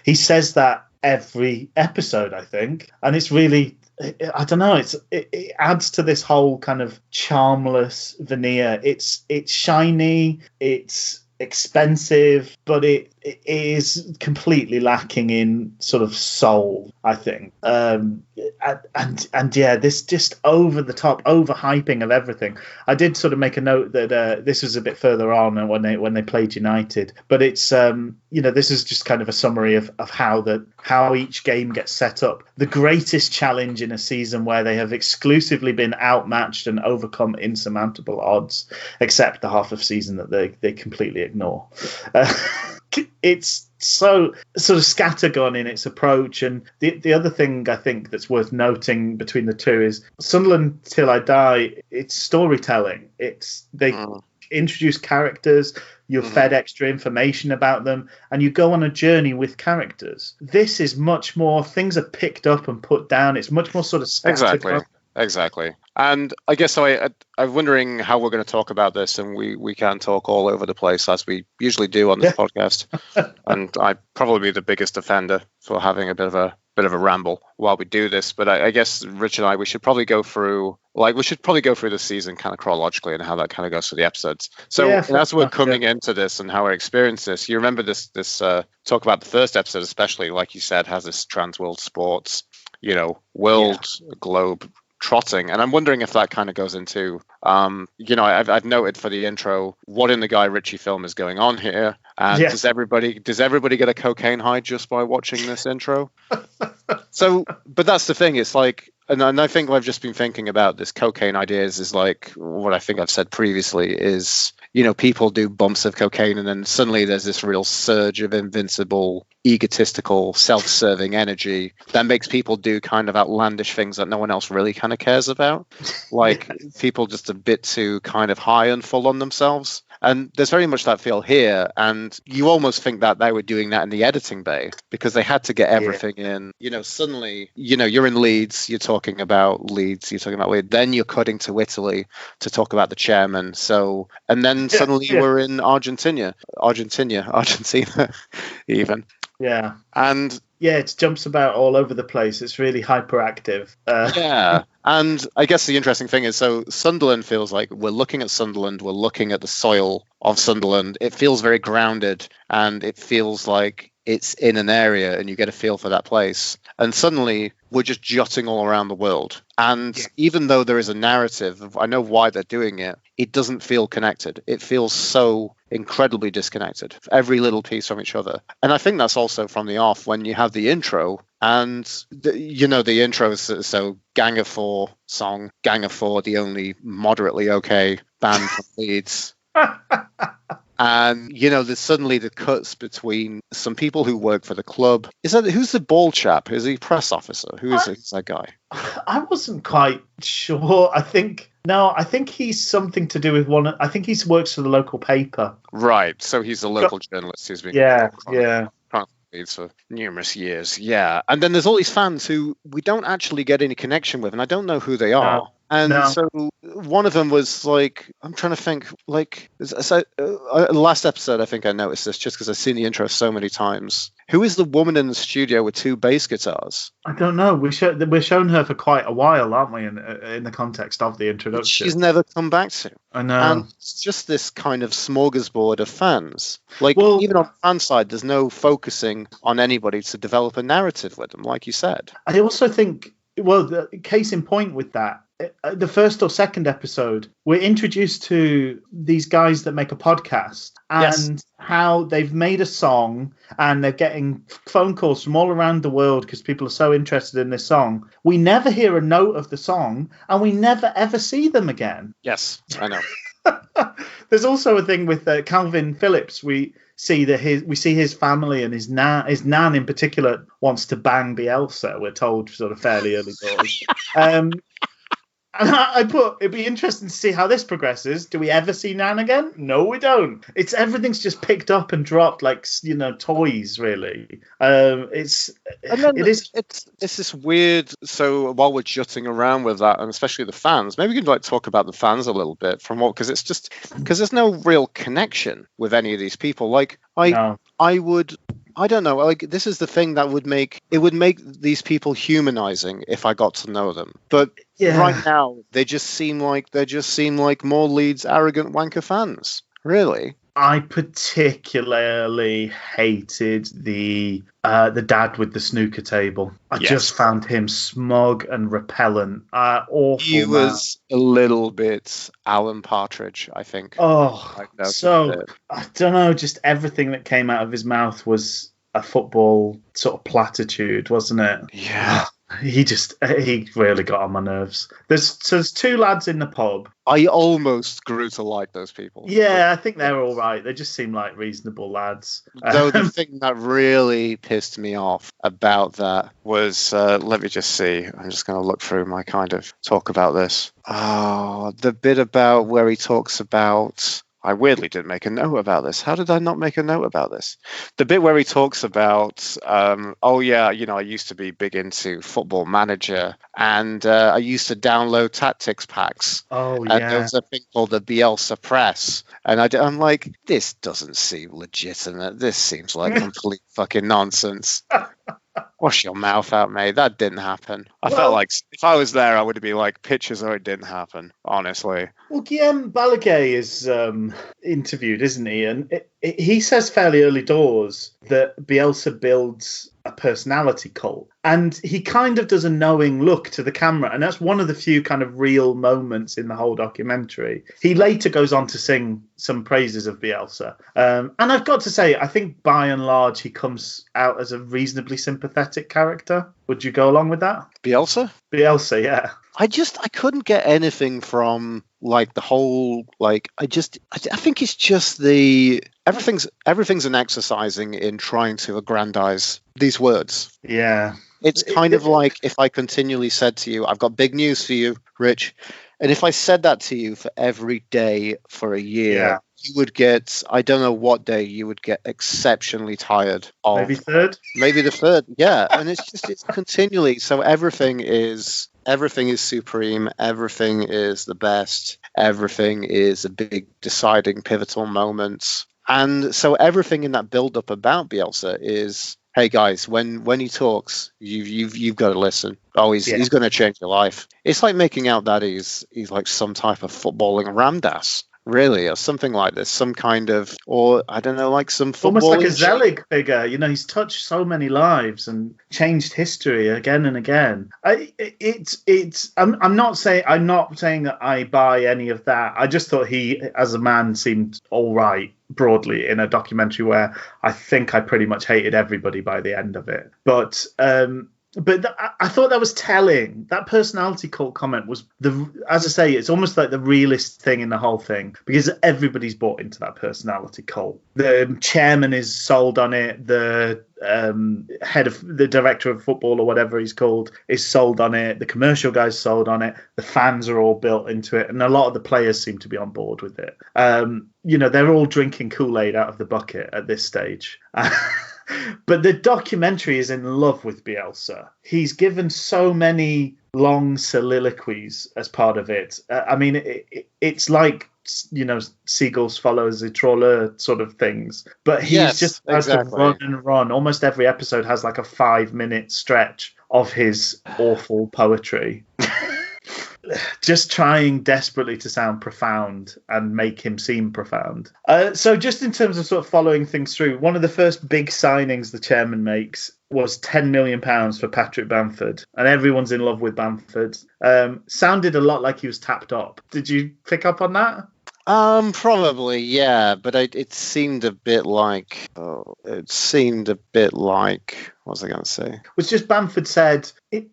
He says that every episode, I think, and it's really, I don't know, it adds to this whole kind of charmless veneer. It's shiny, it's expensive, but it is completely lacking in sort of soul, I think. And yeah, this just over the top overhyping of everything. I did sort of make a note that this was a bit further on when they played United, but it's this is just kind of a summary of how each game gets set up. The greatest challenge in a season where they have exclusively been outmatched and overcome insurmountable odds, except the half of season that they completely ignore. It's so sort of scattergun in its approach. And the other thing I think that's worth noting between the two is Sunderland Till I Die, it's storytelling. They introduce characters, you're fed extra information about them, and you go on a journey with characters. This is much more, things are picked up and put down. It's much more sort of scattergun. Exactly. And I guess I'm wondering how we're going to talk about this, and we can talk all over the place as we usually do on this podcast. And I'd probably be the biggest offender for having a bit of a ramble while we do this. But I guess Rich and I, we should probably go through the season kind of chronologically and how that kind of goes through the episodes. So as we're coming into this and how I experienced this, you remember this talk about the first episode, especially, like you said, has this trans world sports, world globe trotting, and I'm wondering if that kind of goes into I've noted for the intro what in the Guy Ritchie film is going on here, and does everybody get a cocaine high just by watching this intro? So, but that's the thing, it's like, and I think I've just been thinking about this cocaine ideas is like what I think I've said previously is, people do bumps of cocaine and then suddenly there's this real surge of invincible, egotistical, self-serving energy that makes people do kind of outlandish things that no one else really kind of cares about. Like people just a bit too kind of high and full on themselves. And there's very much that feel here. And you almost think that they were doing that in the editing bay because they had to get everything in. Suddenly, you're in Leeds, you're talking about Leeds, then you're cutting to Italy to talk about the chairman. So, and then suddenly we're in Argentina even. Yeah. And it jumps about all over the place. It's really hyperactive. And I guess the interesting thing is, so Sunderland feels like we're looking at Sunderland, we're looking at the soil of Sunderland. It feels very grounded, and it feels like it's in an area and you get a feel for that place. And suddenly we're just jutting all around the world. And even though there is a narrative, I know why they're doing it, it doesn't feel connected. It feels so incredibly disconnected, every little piece from each other. And I think that's also from the off when you have the intro. And, the intro is so Gang of Four song, Gang of Four, the only moderately okay band from Leeds. And, there's suddenly the cuts between some people who work for the club. Who's the bald chap? Is he press officer? Who's that guy? I wasn't quite sure. I think he's something to do with one. I think he works for the local paper. Right. So he's a local journalist who's been for numerous years. Yeah. And then there's all these fans who we don't actually get any connection with, and I don't know who they are. No. And so one of them was like, I'm trying to think, like, last episode, I think I noticed this just because I've seen the intro so many times. Who is the woman in the studio with two bass guitars? I don't know. We're showing her for quite a while, aren't we, in the context of the introduction? She's never come back to. I know. And it's just this kind of smorgasbord of fans. Like, even on the fan side, there's no focusing on anybody to develop a narrative with them, like you said. I also think, the case in point with that, the first or second episode, we're introduced to these guys that make a podcast and how they've made a song and they're getting phone calls from all around the world because people are so interested in this song. We never hear a note of the song and we never ever see them again. Yes, I know. There's also a thing with Calvin Phillips. We see his family and his nan in particular wants to bang Bielsa. We're told sort of fairly early doors. And I put, it'd be interesting to see how this progresses. Do we ever see Nan again? No, we don't. Everything's just picked up and dropped like, toys, really. It's this weird. So while we're jutting around with that, and especially the fans, maybe we could talk about the fans a little bit because there's no real connection with any of these people. Like I don't know. Like, this is the thing that would make these people humanizing if I got to know them. But right now, they just seem like more Leeds arrogant wanker fans. Really. I particularly hated the dad with the snooker table. I just found him smug and repellent. Awful. He was a little bit Alan Partridge, I think. I don't know. Just everything that came out of his mouth was a football sort of platitude, wasn't it? Yeah. He really got on my nerves. There's two lads in the pub. I almost grew to like those people. Yeah, I think they're all right. They just seem like reasonable lads. Though the thing that really pissed me off about that was, let me just see. I'm just going to look through my kind of talk about this. The bit about where he talks about... I weirdly didn't make a note about this. How did I not make a note about this? The bit where he talks about, I used to be big into Football Manager, and I used to download tactics packs. And there was a thing called the Bielsa Press. And I'm like, this doesn't seem legitimate. This seems like complete fucking nonsense. Wash your mouth out, mate. That didn't happen. I felt like if I was there, I would be like, pictures or it didn't happen, honestly. Well, Guillaume Balaguer is interviewed, isn't he? And he says fairly early doors that Bielsa builds a personality cult. And he kind of does a knowing look to the camera. And that's one of the few kind of real moments in the whole documentary. He later goes on to sing some praises of Bielsa. And I've got to say, I think by and large, he comes out as a reasonably sympathetic character. Would you go along with that? Bielsa, yeah. I couldn't get anything from like the whole, like, I think it's just everything's an exercising in trying to aggrandize these words. Yeah. It's kind of like if I continually said to you, I've got big news for you, Rich. And if I said that to you for every day for a year, you would get, I don't know what day, you would get exceptionally tired of. Maybe the third. Yeah. And it's continually. So everything is supreme. Everything is the best. Everything is a big deciding pivotal moment. And so everything in that build up about Bielsa is, hey guys, when he talks, you've got to listen. He's going to change your life. It's like making out that he's like some type of footballing Ramdas. Really, or something like this, some kind of, or I don't know, like some Almost like a footballing. Zelig figure. He's touched so many lives and changed history again and again. I'm not saying that I buy any of that. I just thought he, as a man, seemed all right broadly in a documentary where I think I pretty much hated everybody by the end of it. But I thought that was telling. That personality cult comment was as I say, it's almost like the realest thing in the whole thing, because everybody's bought into that personality cult. The chairman is sold on it. The the director of football or whatever he's called is sold on it. The commercial guy's sold on it. The fans are all built into it, and a lot of the players seem to be on board with it. They're all drinking Kool-Aid out of the bucket at this stage. But the documentary is in love with Bielsa. He's given so many long soliloquies as part of it. It's like, seagulls follow the trawler sort of things. But he's just about to run and run. Almost every episode has like a 5-minute stretch of his awful poetry. Just trying desperately to sound profound and make him seem profound. So just in terms of sort of following things through, one of the first big signings the chairman makes was £10 million for Patrick Bamford, and everyone's in love with Bamford. Sounded a lot like he was tapped up. Did you pick up on that? Probably, yeah, but it seemed a bit like, what was I going to say? It was just Bamford said,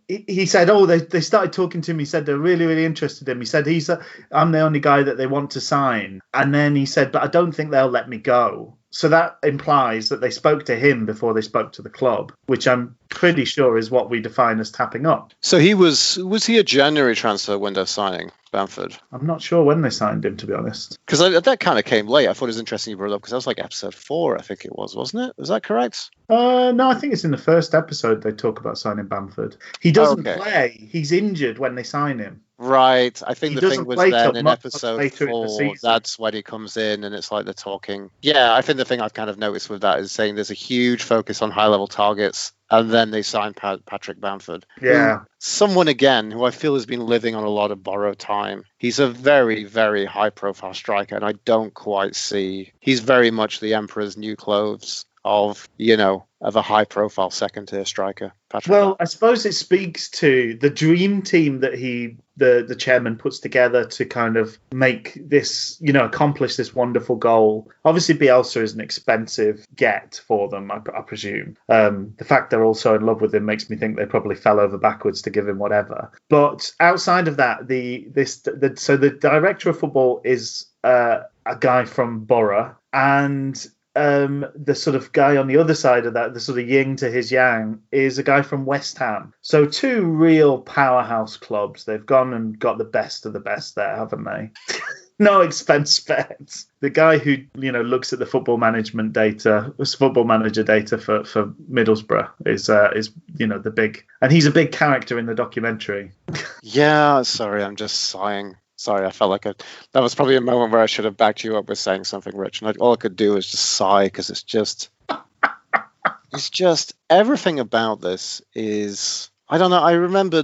he said, they started talking to him. He said they're really, really interested in him. He said, I'm the only guy that they want to sign. And then he said, but I don't think they'll let me go. So that implies that they spoke to him before they spoke to the club, which I'm pretty sure is what we define as tapping up. So was he a January transfer window signing, Bamford? I'm not sure when they signed him, to be honest. Because that kind of came late. I thought it was interesting you brought it up, because that was like episode 4, I think it was, wasn't it? Is that correct? No, I think it's in the first episode they talk about signing Bamford. He doesn't play. He's injured when they sign him. Right. I think the thing was then in episode 4, that's when he comes in and it's like they're talking. Yeah, I think the thing I've kind of noticed with that is saying there's a huge focus on high-level targets, and then they sign Patrick Bamford. Yeah. Someone, again, who I feel has been living on a lot of borrowed time. He's a very, very high-profile striker, and I don't quite see... He's very much the Emperor's new clothes of a high-profile second-tier striker. Well, I suppose it speaks to the dream team that the chairman puts together to kind of make this, accomplish this wonderful goal. Obviously, Bielsa is an expensive get for them, I presume. The fact they're all so in love with him makes me think they probably fell over backwards to give him whatever. But outside of that, so the director of football is a guy from Borough, and the sort of guy on the other side of that, the sort of yin to his yang, is a guy from West Ham. So 2 real powerhouse clubs. They've gone and got the best of the best there, haven't they? No expense spared. The guy who looks at the football manager data for Middlesbrough is the big, and he's a big character in the documentary. Yeah, sorry, I'm just sighing. Sorry, I felt like that was probably a moment where I should have backed you up with saying something, Rich. And all I could do was just sigh, because it's just everything about this is, I don't know. I remember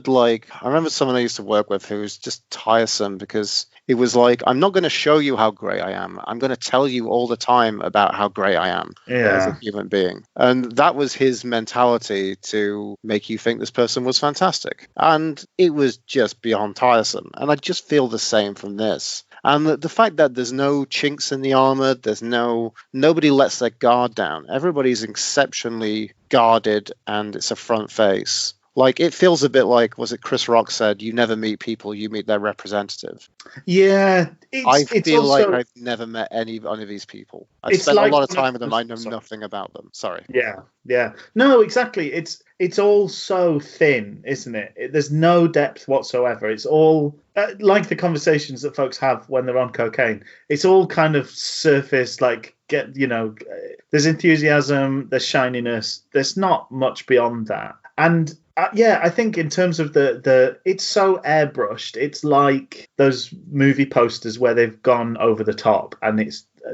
someone I used to work with who was just tiresome, because it was like, I'm not going to show you how great I am. I'm going to tell you all the time about how great I am as a human being. And that was his mentality, to make you think this person was fantastic. And it was just beyond tiresome. And I just feel the same from this. And the fact that there's no chinks in the armor, nobody lets their guard down. Everybody's exceptionally guarded, and it's a front face. Like, it feels a bit like, was it Chris Rock said, you never meet people, you meet their representative. Yeah. I feel like I've never met any of these people. I've spent a lot of time with them. I know nothing about them. Sorry. Yeah. No, exactly. It's all so thin, isn't it? There's no depth whatsoever. It's all like the conversations that folks have when they're on cocaine. It's all kind of surface, like, there's enthusiasm, there's shininess. There's not much beyond that. And I think in terms of the it's so airbrushed. It's like those movie posters where they've gone over the top, and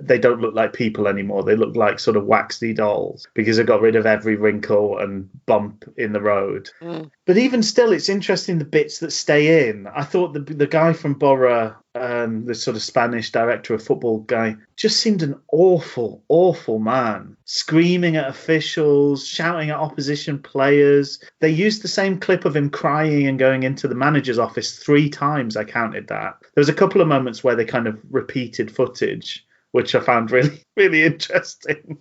they don't look like people anymore. They look like sort of waxy dolls, because they got rid of every wrinkle and bump in the road. But even still, it's interesting the bits that stay in. I thought the guy from Borough, the sort of Spanish director of football guy, just seemed an awful, awful man. Screaming at officials, shouting at opposition players. They used the same clip of him crying and going into the manager's office 3 times. I counted that. There was a couple of moments where they kind of repeated footage, which I found really, really interesting.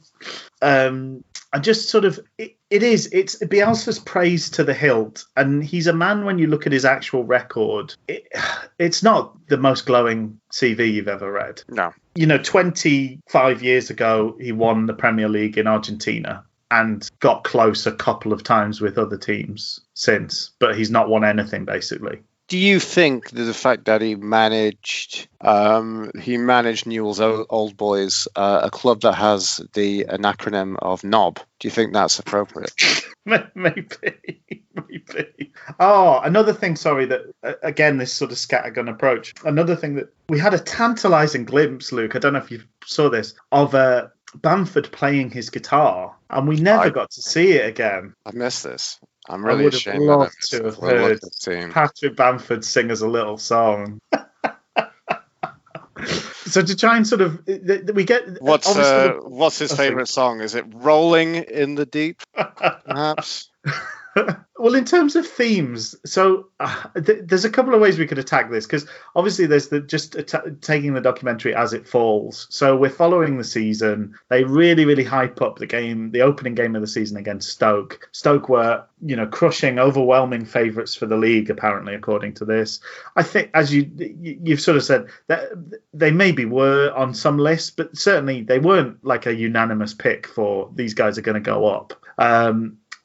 And just sort of, it's Bielsa's praise to the hilt. And he's a man, when you look at his actual record, it's not the most glowing CV you've ever read. No. 25 years ago, he won the Premier League in Argentina and got close a couple of times with other teams since, but he's not won anything, basically. Do you think that the fact that he managed Newell's Old Boys, a club that has an acronym of NOB, do you think that's appropriate? Maybe. Oh, another thing, sorry, that, again, this sort of scattergun approach. Another thing that we had a tantalising glimpse, Luke, I don't know if you saw this, of Bamford playing his guitar, and we never got to see it again. I missed this. I'm really ashamed of loved to have heard Patrick Bamford sing us a little song. So to try and sort of, we get... What's his favourite song? Is it Rolling in the Deep, perhaps? Well, in terms of themes, so there's a couple of ways we could attack this, because obviously there's taking the documentary as it falls. So we're following the season. They really, really hype up the opening game of the season against Stoke. Stoke were, crushing, overwhelming favourites for the league, apparently, according to this. I think, as you've sort of said, that they maybe were on some lists, but certainly they weren't like a unanimous pick for these guys are going to go up.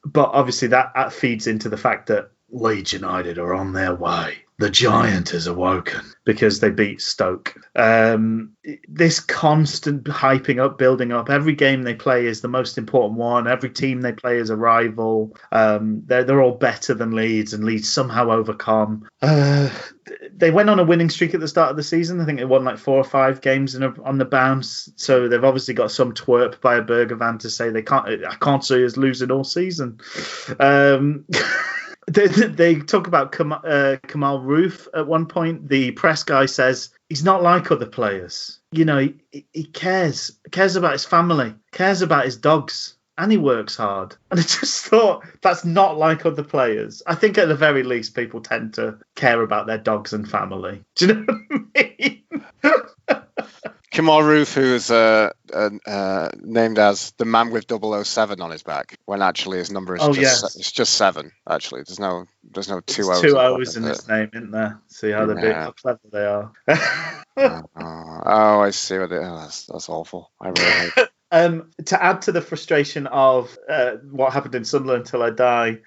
But obviously that feeds into the fact that Leeds United are on their way. The giant has awoken because they beat Stoke. This constant hyping up, building up. Every game they play is the most important one. Every team they play is a rival. They're all better than Leeds, and Leeds somehow overcome. They went on a winning streak at the start of the season. I think they won like 4 or 5 games on the bounce. So they've obviously got some twerp by a burger van to say I can't see us losing all season. They talk about Kamal Roof at one point. The press guy says he's not like other players. He cares about his family, cares about his dogs, and he works hard. And I just thought, that's not like other players. I think at the very least, people tend to care about their dogs and family. Do you know what I mean? Kamal Roof, who is named as the man with 007 on his back, when actually his number is it's just 7. Actually, there's no 2 O's. 2 O's in his name, isn't there? See how how clever they are. I see what that's awful. I really hate it. To add to the frustration of what happened in Sunderland Till I Die,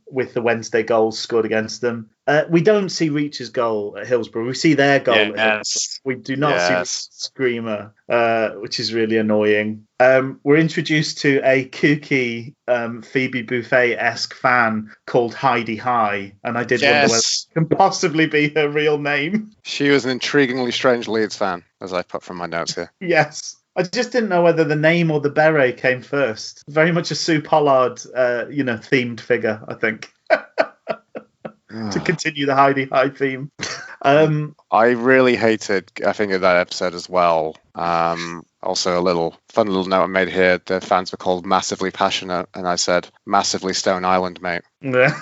with the Wednesday goals scored against them, we don't see Reach's goal at Hillsborough. We see their goal at Hillsborough. We do not see Reach's screamer, which is really annoying. We're introduced to a kooky Phoebe Buffay-esque fan called Heidi High, and I did wonder whether it can possibly be her real name. She was an intriguingly strange Leeds fan, as I put from my notes here. Yes. I just didn't know whether the name or the beret came first. Very much a Sue Pollard, themed figure, I think. To continue the Heidi High theme. I really hated, I think, of that episode as well. Also, a fun little note I made here. The fans were called Massively Passionate, and I said, Massively Stone Island, mate. Yeah.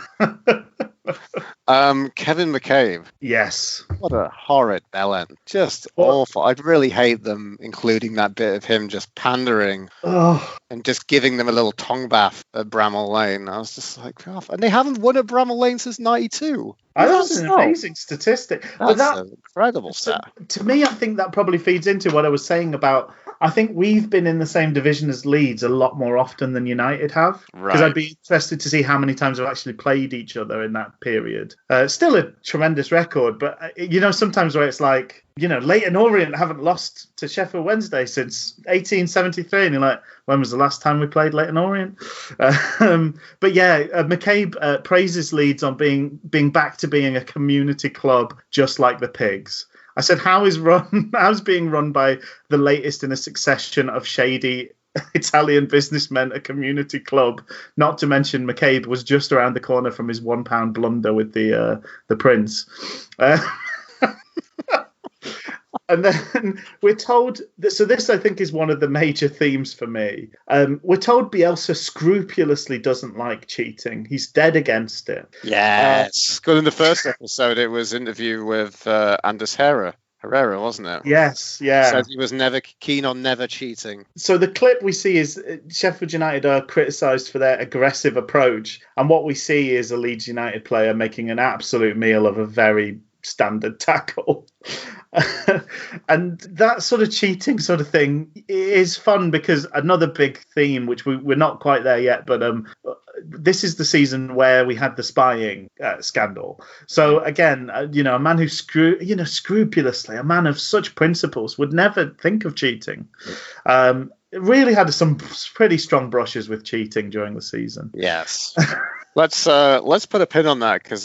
Kevin McCabe. Yes. What a horrid bellend. Just awful. I really hate them including that bit of him just pandering and just giving them a little tongue bath at Bramall Lane. I was just like, oh, and they haven't won at Bramall Lane since 92. That's an amazing statistic. That's an incredible stat. To me, I think that probably feeds into what I was saying about, I think we've been in the same division as Leeds a lot more often than United have. Because I'd be interested to see how many times we've actually played each other in that period. Still a tremendous record, but sometimes where it's like, Leyton Orient haven't lost to Sheffield Wednesday since 1873, and you're like, when was the last time we played Leyton Orient? But yeah, McCabe praises Leeds on being back to being a community club, just like the Pigs. I said, how's being run by the latest in a succession of shady Italian businessmen a community club? Not to mention McCabe was just around the corner from his £1 blunder with the Prince. And then we're told so this I think is one of the major themes for me. We're told Bielsa scrupulously doesn't like cheating. He's dead against it. Yes. Good. In the first episode, it was interview with Anders Herrera, wasn't it? Yes, yeah. Said he was never keen on never cheating. So the clip we see is Sheffield United are criticised for their aggressive approach, and what we see is a Leeds United player making an absolute meal of a very standard tackle. And that sort of cheating sort of thing is fun because another big theme, which we're not quite there yet, but this is the season where we had the spying scandal. So again, a man who scrupulously, a man of such principles, would never think of cheating. Really had some pretty strong brushes with cheating during the season. Yes. Let's put a pin on that because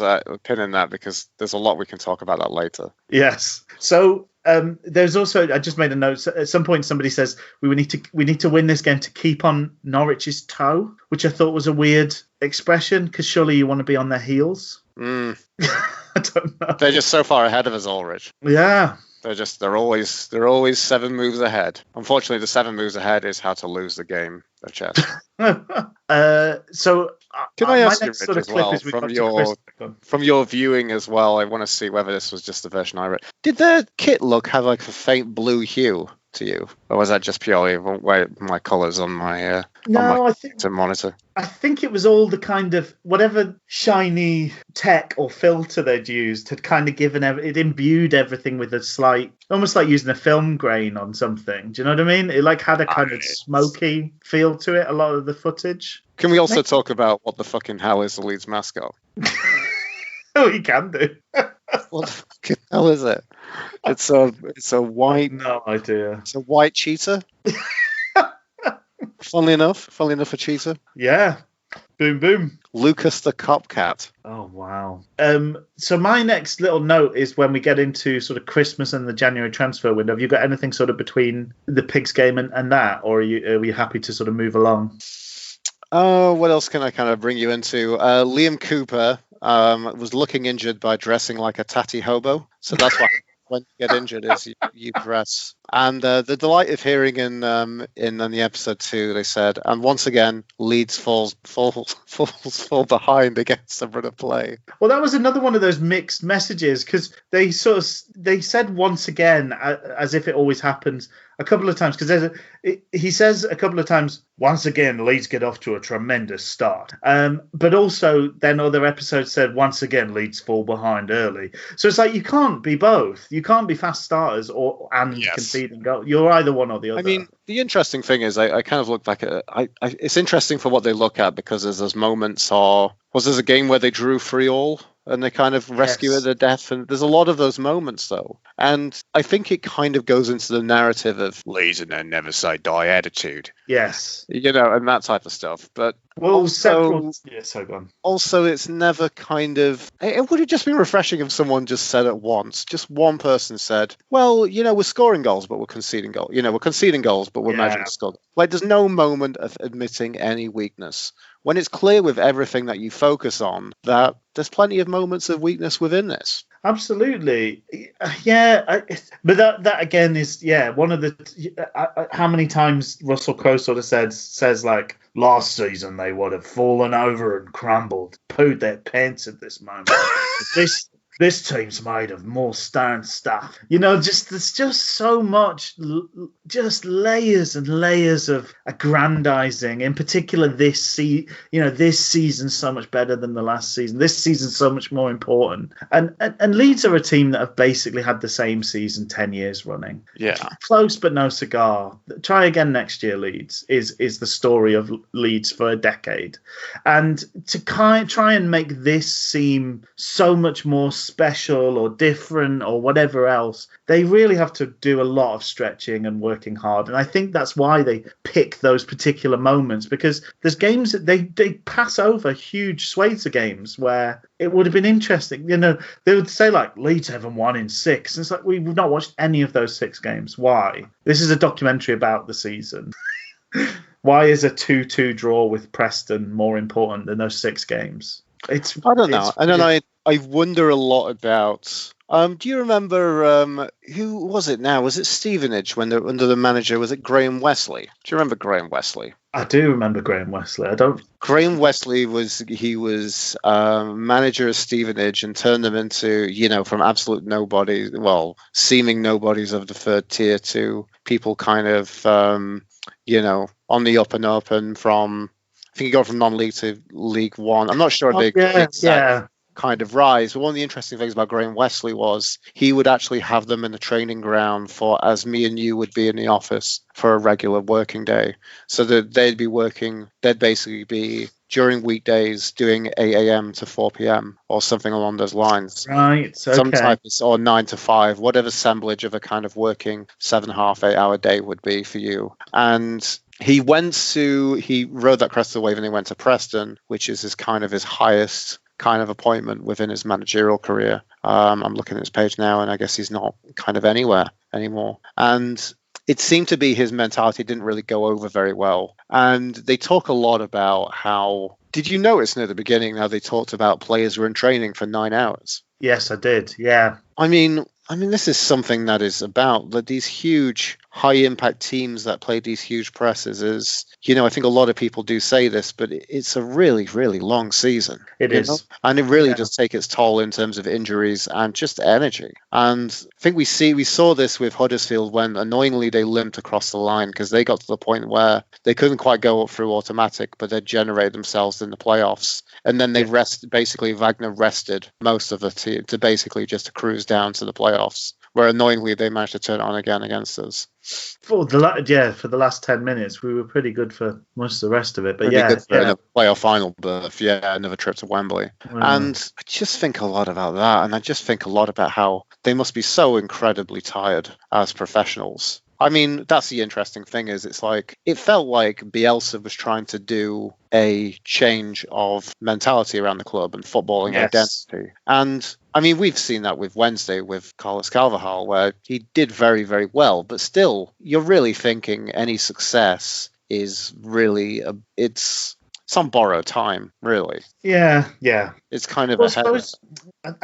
there's a lot we can talk about that later. Yes. So there's also, I just made a note. At some point, somebody says we need to win this game to keep on Norwich's toe, which I thought was a weird expression because surely you want to be on their heels. I don't know. They're just so far ahead of us, Ulrich. Yeah. They're always 7 moves ahead. Unfortunately, the 7 moves ahead is how to lose the game of chess. So can I ask you, Rich, as well, from your viewing as well? I want to see whether this was just the version I read. Did the kit look have like a faint blue hue to you, or was that just purely my colours on my monitor? I think it was all the kind of whatever shiny tech or filter they'd used had kind of given it imbued everything with a slight, almost like using a film grain on something. Do you know what I mean? It like had a kind of smoky feel to it. A lot of the footage. Can we also talk about what the fucking hell is the Leeds mascot? Oh, you can do. What the fucking hell is it? It's a white. No idea. It's a white cheetah. Funnily enough, a cheetah. Yeah. Boom, boom. Lucas the Copcat. Oh, wow. So my next little note is when we get into sort of Christmas and the January transfer window. Have you got anything sort of between the Pigs game and that, or are you happy to sort of move along? Oh, what else can I kind of bring you into? Liam Cooper was looking injured by dressing like a tatty hobo. So that's why when you get injured is you dress. And the delight of hearing in the episode 2, they said, and once again, Leeds falls behind against the run of play. Well, that was another one of those mixed messages because they said once again, as if it always happens, a couple of times, because he says a couple of times, once again, Leeds get off to a tremendous start. But also then other episodes said, once again, Leeds fall behind early. So it's like, you can't be both. You can't be fast starters and conceding goal. You're either one or the other. I mean, the interesting thing is I kind of look back at it. It's interesting for what they look at because there's those moments was there a game where they drew 3-3 and they kind of rescue at the death, and there's a lot of those moments though, and I think it kind of goes into the narrative of Leeds and their never say die attitude. Yes, and that type of stuff. But also, it's never kind of. It would have just been refreshing if someone just said it once. Just one person said, "Well, we're scoring goals, but we're conceding goals. We're conceding goals, but we're measuring score." Like, there's no moment of admitting any weakness. When it's clear with everything that you focus on that there's plenty of moments of weakness within this. Absolutely. Yeah. But that again is, one of the, how many times Russell Crowe sort of says like, last season they would have fallen over and crumbled, pooed their pants at this moment. This team's made of more stone stuff. There's just so much, just layers and layers of aggrandizing. In particular, this season's so much better than the last season. This season's so much more important. And Leeds are a team that have basically had the same season 10 years running. Yeah. Close but no cigar. Try again next year, Leeds, is the story of Leeds for a decade. And to try and make this seem so much more special or different or whatever else, they really have to do a lot of stretching and working hard. And I think that's why they pick those particular moments, because there's games that they pass over huge swathes of games where it would have been interesting. They would say like Leeds haven't won in 6. And it's like, we've not watched any of those 6 games. Why? This is a documentary about the season. Why is a 2-2 draw with Preston more important than those 6 games? I don't know. And then I wonder a lot about Do you remember who was it now? Was it Stevenage when they're under the manager? Was it Graham Wesley? Do you remember Graham Wesley? I do remember Graham Wesley. I don't. Graham Wesley was manager of Stevenage and turned them into, from absolute nobodies, well, seeming nobodies of the third tier to people kind of, on the up and up, and from, I think he got from non-league to League One. I'm not sure the exact kind of rise. But one of the interesting things about Graham Wesley was he would actually have them in the training ground for as me and you would be in the office for a regular working day. So that they'd basically be during weekdays doing 8 a.m. to 4 p.m. or something along those lines. Right. Okay. Some type of, or 9 to 5, whatever assemblage of a kind of working 7.5, 8 hour day would be for you. And he rode that crest of the wave and he went to Preston, which is his highest kind of appointment within his managerial career. I'm looking at his page now, and I guess he's not kind of anywhere anymore. And it seemed to be his mentality didn't really go over very well. And they talk a lot about how, did you notice near the beginning how they talked about players were in training for 9 hours? Yes, I did. Yeah. I mean, this is something that is about that these huge, high-impact teams that play these huge presses is, I think a lot of people do say this, but it's a really, really long season. It is. And it really does take its toll in terms of injuries and just energy. And I think we saw this with Huddersfield when, annoyingly, they limped across the line because they got to the point where they couldn't quite go up through automatic, but they'd generate themselves in the playoffs. And then Wagner rested most of the team to basically just cruise down to the playoffs, where annoyingly they managed to turn it on again against us. For the last 10 minutes, we were pretty good for most of the rest of it. But pretty good for another playoff final berth, another trip to Wembley. And I just think a lot about that, and I just think a lot about how they must be so incredibly tired as professionals. I mean, that's the interesting thing is it felt like Bielsa was trying to do a change of mentality around the club and footballing identity. And I mean, we've seen that with Wednesday with Carlos Carvajal, where he did very, very well. But still, you're really thinking any success is really, it's on borrowed time, really. Yeah. It's kind of I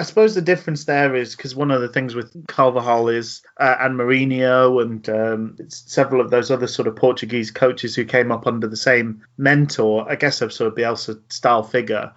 suppose the difference there is because one of the things with Carvajal is, and Mourinho and several of those other sort of Portuguese coaches who came up under the same mentor, I guess, of sort of Bielsa style figure.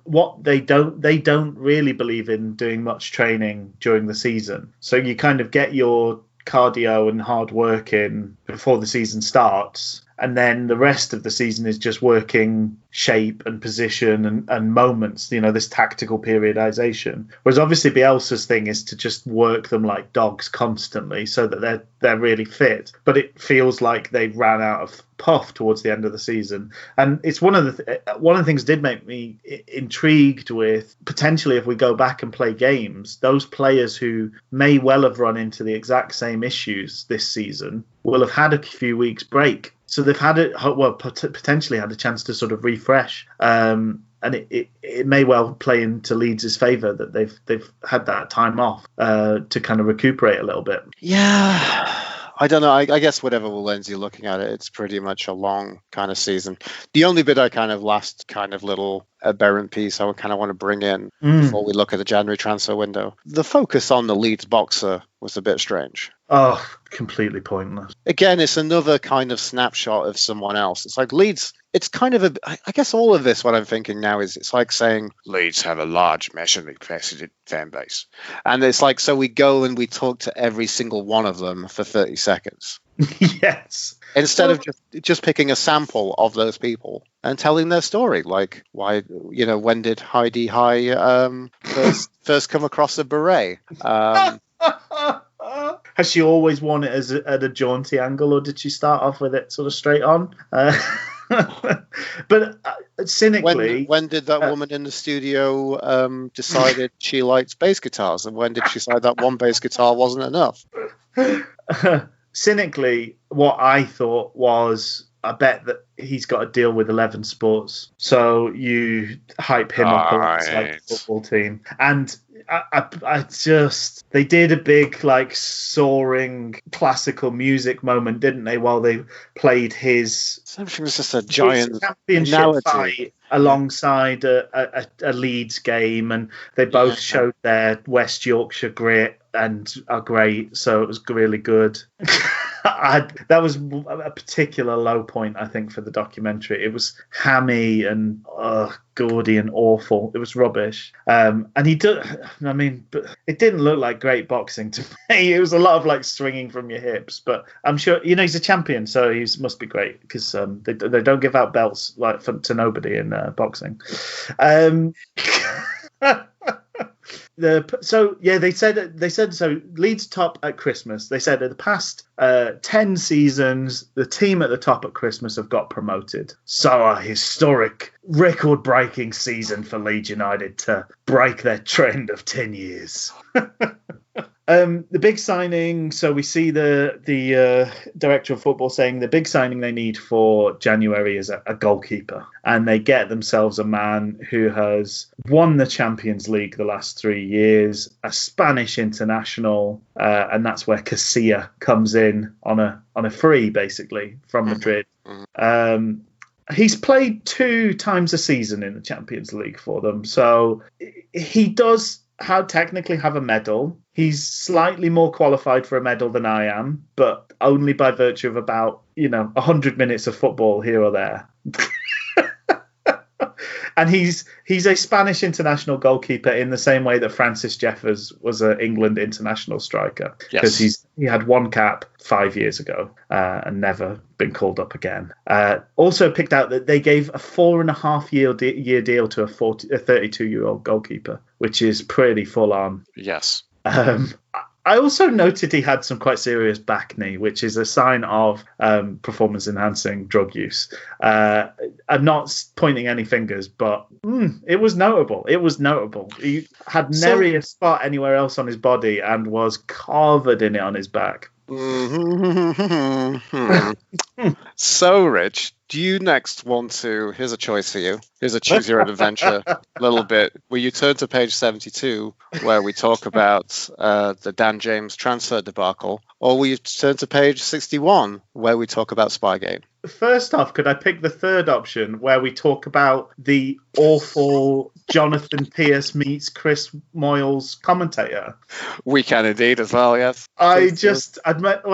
What they don't really believe in doing much training during the season. So you kind of get your cardio and hard work in before the season starts. And then the rest of the season is just working shape and position and moments, this tactical periodization. Whereas obviously Bielsa's thing is to just work them like dogs constantly so that they're really fit. But it feels like they ran out of puff towards the end of the season. And it's one of the things did make me intrigued with potentially if we go back and play games, those players who may well have run into the exact same issues this season will have had a few weeks break. So they've had potentially had a chance to sort of refresh, and it may well play into Leeds' favour that they've had that time off to kind of recuperate a little bit. Yeah, I don't know. I guess whatever lens you're looking at it, it's pretty much a long kind of season. The only bit last kind of little aberrant piece I would kind of want to bring in before we look at the January transfer window. The focus on the Leeds boxer was a bit strange. Oh, completely pointless. Again, it's another kind of snapshot of someone else. It's like Leeds, it's kind of I guess all of this, what I'm thinking now is it's like saying Leeds have a large multifaceted fan base. And it's like, so we go and we talk to every single one of them for 30 seconds. Yes. Instead of just picking a sample of those people and telling their story, like why, when did Heidi High first come across a beret? Has she always worn it at a jaunty angle, or did she start off with it sort of straight on? But cynically, when did that woman in the studio decided she liked bass guitars, and when did she decide that one bass guitar wasn't enough? Cynically, what I thought was, I bet that he's got a deal with 11 Sports, so you hype him up like the football team. And they did a big like soaring classical music moment, didn't they? While they played his Everything was just a giant championship analogy. fight alongside a Leeds game, and they both showed their West Yorkshire grit and are great. So it was really good. That was a particular low point, I think, for the documentary. It was hammy and gaudy and awful. It was rubbish. And but it didn't look like great boxing to me. It was a lot of like swinging from your hips. But I'm sure, he's a champion, so he must be great because they don't give out belts like to nobody in boxing. They said so. Leeds top at Christmas. They said in the past 10 seasons, the team at the top at Christmas have got promoted. So a historic, record-breaking season for Leeds United to break their trend of 10 years. The big signing, so we see the director of football saying the big signing they need for January is a goalkeeper. And they get themselves a man who has won the Champions League the last 3 years, a Spanish international, and that's where Casilla comes in on a free, basically, from Madrid. He's played 2 times a season in the Champions League for them, so he does technically have a medal. He's slightly more qualified for a medal than I am, but only by virtue of about 100 minutes of football here or there. And he's a Spanish international goalkeeper in the same way that Francis Jeffers was an England international striker, because he had 1 cap 5 years ago and never been called up again. Also picked out that they gave a 4.5 year deal to a 32-year-old goalkeeper, which is pretty full on. Yes. I also noted he had some quite serious back knee, which is a sign of performance-enhancing drug use. I'm not pointing any fingers, but it was notable. He had nary a spot anywhere else on his body and was covered in it on his back. So, Rich, do you next want to... Here's a choice for you. Here's a choose your own adventure little bit. Will you turn to page 72, where we talk about the Dan James transfer debacle, or will you turn to page 61, where we talk about Spygate? First off, could I pick the third option, where we talk about the awful Jonathan Pierce meets Chris Moyles commentator? We can indeed as well, yes. I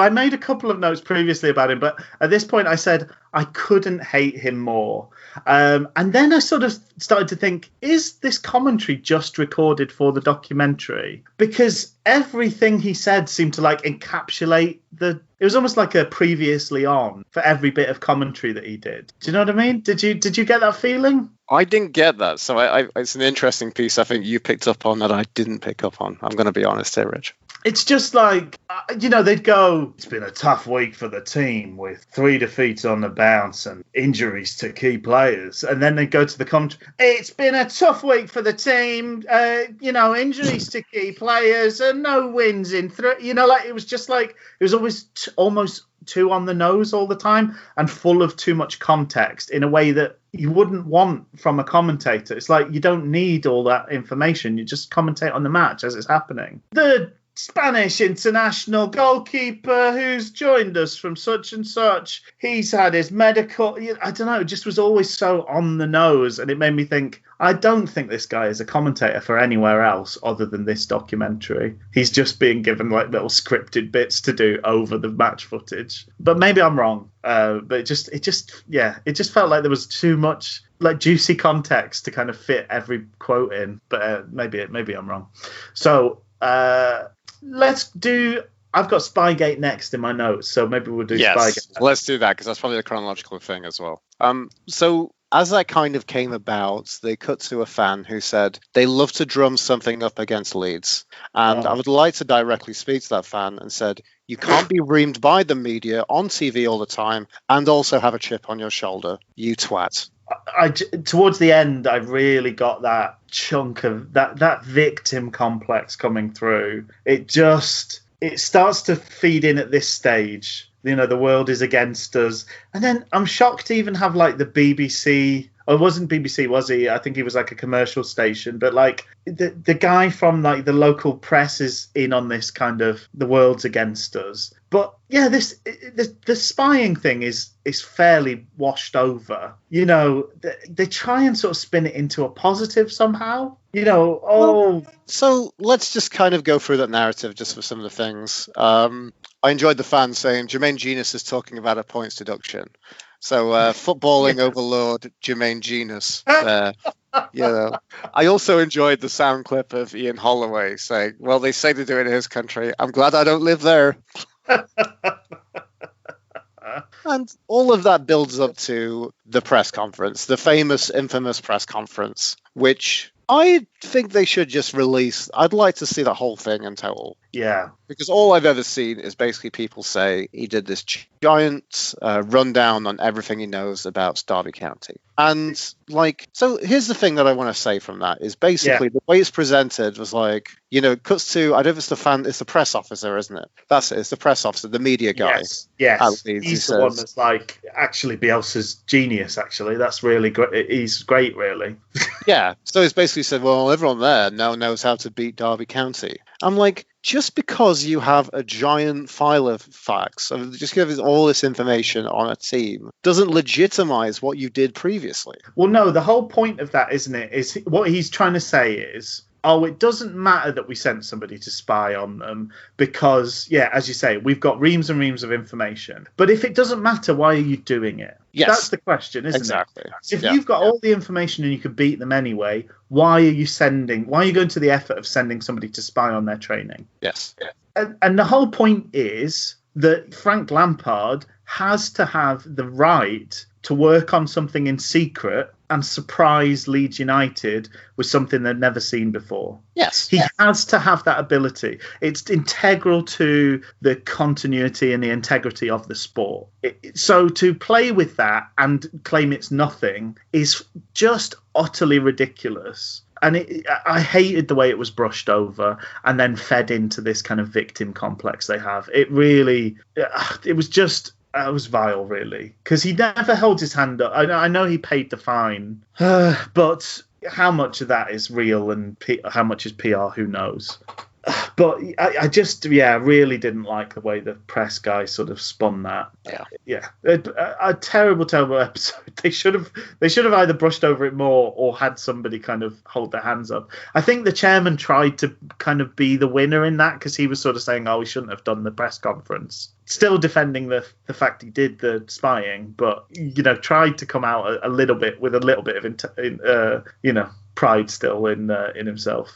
made a couple of notes previously about him, but at this point I said I couldn't hate him more. And then I sort of started to think, is this commentary just recorded for the documentary? Because everything he said seemed to like encapsulate it was almost like a previously on for every bit of commentary that he did. Do you know what I mean? Did you get that feeling? I didn't get that. So it's an interesting piece I think you picked up on that I didn't pick up on. I'm going to be honest here, Rich. It's just like, they'd go, it's been a tough week for the team with 3 defeats on the bounce and injuries to key players. And then they go to the commentary, it's been a tough week for the team, injuries to key players and no wins in 3. It was just like, it was always almost too on the nose all the time and full of too much context in a way that you wouldn't want from a commentator. It's like, you don't need all that information. You just commentate on the match as it's happening. The Spanish international goalkeeper who's joined us from such and such, he's had his medical, I don't know, it just was always so on the nose, and it made me think, I don't think this guy is a commentator for anywhere else other than this documentary. He's just being given like little scripted bits to do over the match footage. But maybe I'm wrong. But it just felt like there was too much like juicy context to kind of fit every quote in. But maybe I'm wrong. So I've got Spygate next in my notes, so maybe we'll do Spygate. Let's do that, because that's probably the chronological thing as well. So as that kind of came about, they cut to a fan who said they love to drum something up against Leeds. And I would like to directly speak to that fan and said, you can't be reamed by the media on TV all the time and also have a chip on your shoulder, you twat. Towards the end, I really got that chunk of that victim complex coming through. It starts to feed in at this stage. The world is against us. And then I'm shocked to even have like the BBC Or it wasn't BBC, was he? I think he was like a commercial station. But like the guy from like the local press is in on this kind of the world's against us. But yeah, the spying thing is fairly washed over. You know, they try and sort of spin it into a positive somehow. You know, So let's just kind of go through that narrative just for some of the things. I enjoyed the fans saying Jermaine Genius is talking about a points deduction. So footballing overlord Jermaine Genius there. You know, I also enjoyed the sound clip of Ian Holloway saying, "Well, they say they do it in his country. I'm glad I don't live there." And all of that builds up to the press conference, the famous, infamous press conference, which I think they should just release. I'd like to see that whole thing in total. Yeah. Because all I've ever seen is basically people say he did this giant rundown on everything he knows about Derby County. And, like, so here's the thing that I want to say from that is basically the way it's presented was like, you know, it cuts to, I don't know if it's the press officer, isn't it? That's it, it's the press officer, the media guy. Yes. He's the one that's like, actually, Bielsa's genius, actually. That's really great. He's great, really. Yeah. So it's basically said, well, everyone there now knows how to beat Derby County. I'm like, just because you have a giant file of facts, just giving all this information on a team, doesn't legitimize what you did previously. Well, no, the whole point of that, isn't it, is what he's trying to say is, oh, it doesn't matter that we sent somebody to spy on them because, yeah, as you say, we've got reams and reams of information. But if it doesn't matter, why are you doing it? Yes. That's the question, isn't exactly. it? If you've got all the information and you could beat them anyway, why are you going to the effort of sending somebody to spy on their training? Yes. And the whole point is that Frank Lampard has to have the right to work on something in secret and surprise Leeds United with something they've never seen before. Yes. He has to have that ability. It's integral to the continuity and the integrity of the sport. So to play with that and claim it's nothing is just utterly ridiculous. And I hated the way it was brushed over and then fed into this kind of victim complex they have. It was vile, really, because he never held his hand up. I know he paid the fine, but how much of that is real and how much is PR, who knows? But I just, really didn't like the way the press guy sort of spun that. Yeah. A terrible, terrible episode. They should have either brushed over it more or had somebody kind of hold their hands up. I think the chairman tried to kind of be the winner in that because he was sort of saying, oh, we shouldn't have done the press conference. Still defending the fact he did the spying, but, you know, tried to come out a little bit with a little bit of, pride still in himself.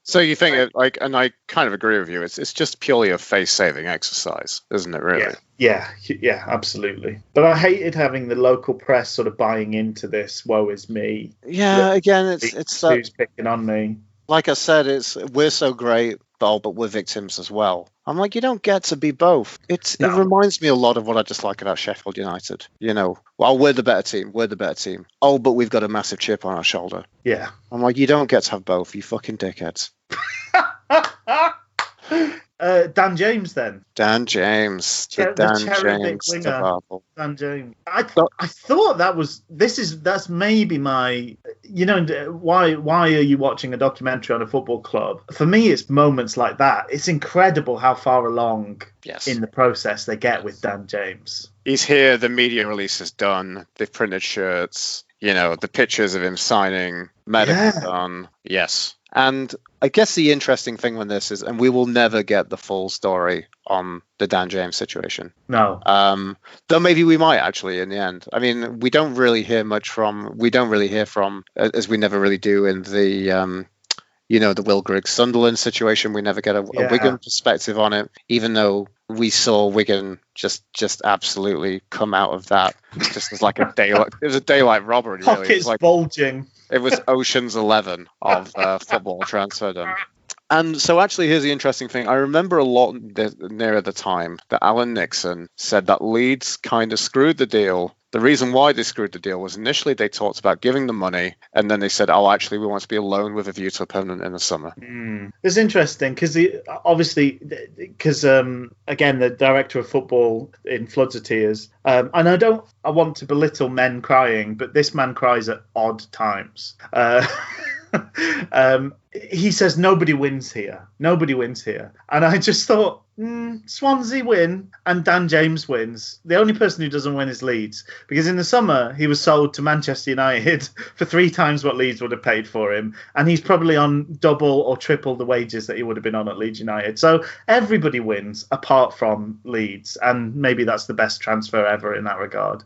So you think, and I kind of agree with you, it's just purely a face-saving exercise, isn't it, really? Yeah, absolutely. But I hated having the local press sort of buying into this, woe is me. Yeah, again, it's who's picking on me. Like I said, we're so great, but we're victims as well. I'm like, you don't get to be both. It reminds me a lot of what I just like about Sheffield United. You know, well, we're the better team. Oh, but we've got a massive chip on our shoulder. Yeah. I'm like, you don't get to have both, you fucking dickheads. Dan James, then. Dan James. The James debacle. Dan James. I thought that's maybe my, why are you watching a documentary on a football club? For me, it's moments like that. It's incredible how far along in the process they get with Dan James. He's here, the media release is done, they've printed shirts, the pictures of him signing, medical done. Yes. And I guess the interesting thing with this is, and we will never get the full story on the Dan James situation. No. Though maybe we might actually in the end. I mean, we don't really hear from, as we never really do in the, the Will Griggs Sunderland situation. We never get a Wigan perspective on it, even though we saw Wigan just absolutely come out of that just as like a daylight. It was a daylight robbery. Really. Pockets bulging. It was Ocean's 11 of football transferdom. And so actually, here's the interesting thing. I remember a lot nearer the time that Alan Nixon said that Leeds kind of screwed the deal. The reason why they screwed the deal was initially they talked about giving the money, and then they said, oh, actually, we want to be a loan with a view to a permanent in the summer. It's interesting because obviously, again, the director of football in floods of tears. And I want to belittle men crying, but this man cries at odd times. He says nobody wins here. Nobody wins here. And I just thought, Swansea win and Dan James wins. The only person who doesn't win is Leeds. Because in the summer, he was sold to Manchester United for 3 times what Leeds would have paid for him. And he's probably on double or triple the wages that he would have been on at Leeds United. So everybody wins apart from Leeds. And maybe that's the best transfer ever in that regard.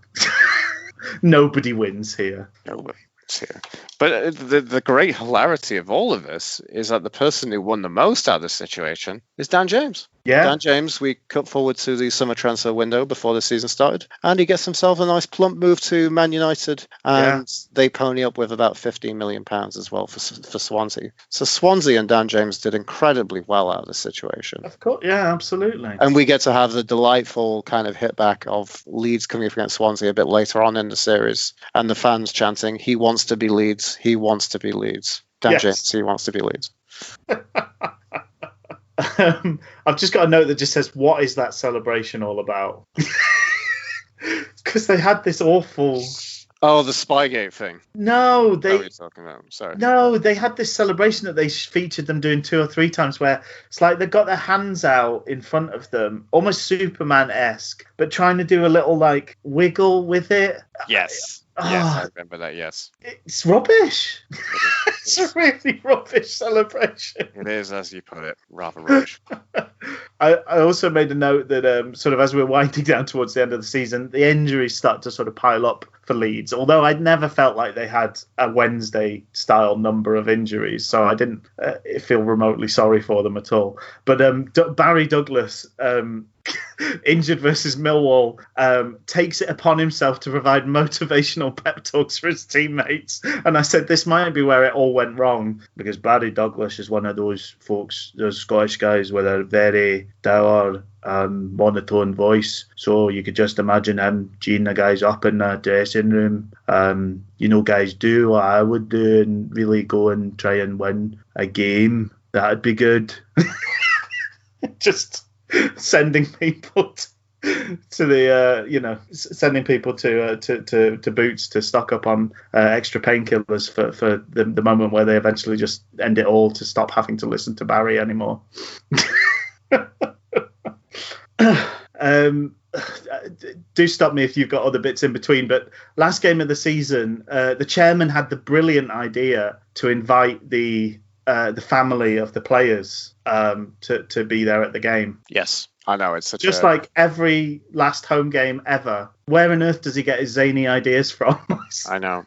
Nobody wins here. Nobody. Here. But the great hilarity of all of this is that the person who won the most out of this situation is Dan James. Yeah. Dan James, we cut forward to the summer transfer window before the season started, and he gets himself a nice plump move to Man United, and they pony up with about £15 million as well for Swansea. So Swansea and Dan James did incredibly well out of this situation. Of course, yeah, absolutely. And we get to have the delightful kind of hit back of Leeds coming up against Swansea a bit later on in the series, and the fans chanting, he wants to be Leeds, he wants to be Leeds. Dan James, he wants to be Leeds. I've just got a note that just says, what is that celebration all about? Because they had this awful... Oh, the Spygate thing. No, what are you talking about? Sorry. No, they had this celebration that they featured them doing 2 or 3 times where it's like they've got their hands out in front of them, almost Superman-esque, but trying to do a little, like, wiggle with it. Yes. Yes, I remember that, yes. It's rubbish. It's a really rubbish celebration. It is, as you put it, rather rubbish. I also made a note that sort of as we're winding down towards the end of the season, the injuries start to sort of pile up for Leeds, although I'd never felt like they had a Wednesday-style number of injuries, so I didn't feel remotely sorry for them at all. But Barry Douglas... injured versus Millwall, takes it upon himself to provide motivational pep talks for his teammates. And I said, this might be where it all went wrong, because Barry Douglas is one of those folks, those Scottish guys with a very dour monotone voice. So you could just imagine him geeing the guys up in the dressing room. Guys, do what I would do and really go and try and win a game. That'd be good. Just... sending people to the sending people to Boots to stock up on extra painkillers for the moment where they eventually just end it all to stop having to listen to Barry anymore. Do stop me if you've got other bits in between, but last game of the season, the chairman had the brilliant idea to invite the family of the players to be there at the game. Yes, I know. It's such just like every last home game ever. Where on earth does he get his zany ideas from? I know.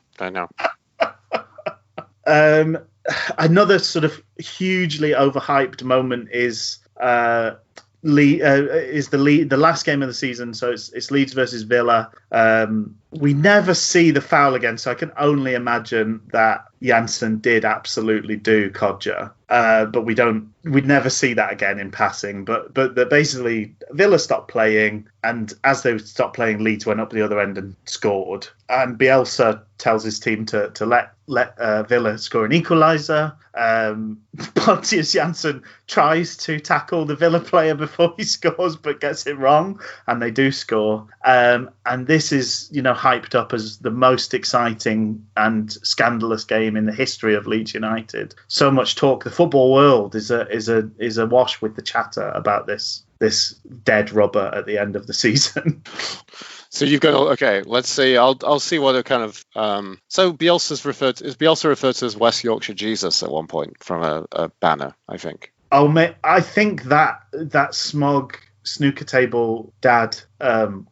Another sort of hugely overhyped moment is the last game of the season. So it's Leeds versus Villa. We never see the foul again, so I can only imagine that Janssen did absolutely do Codger. But we'd never see that again in passing. But basically Villa stopped playing, and as they stopped playing, Leeds went up the other end and scored. And Bielsa tells his team to let Villa score an equaliser. Pontius Janssen tries to tackle the Villa player before he scores, but gets it wrong, and they do score. And this is, hyped up as the most exciting and scandalous game in the history of Leeds United. So much talk. The football world is awash with the chatter about this dead rubber at the end of the season. So you've got let's see. I'll see what a kind of so Bielsa referred to as West Yorkshire Jesus at one point from a banner, I think. Oh mate, I think that smug snooker table dad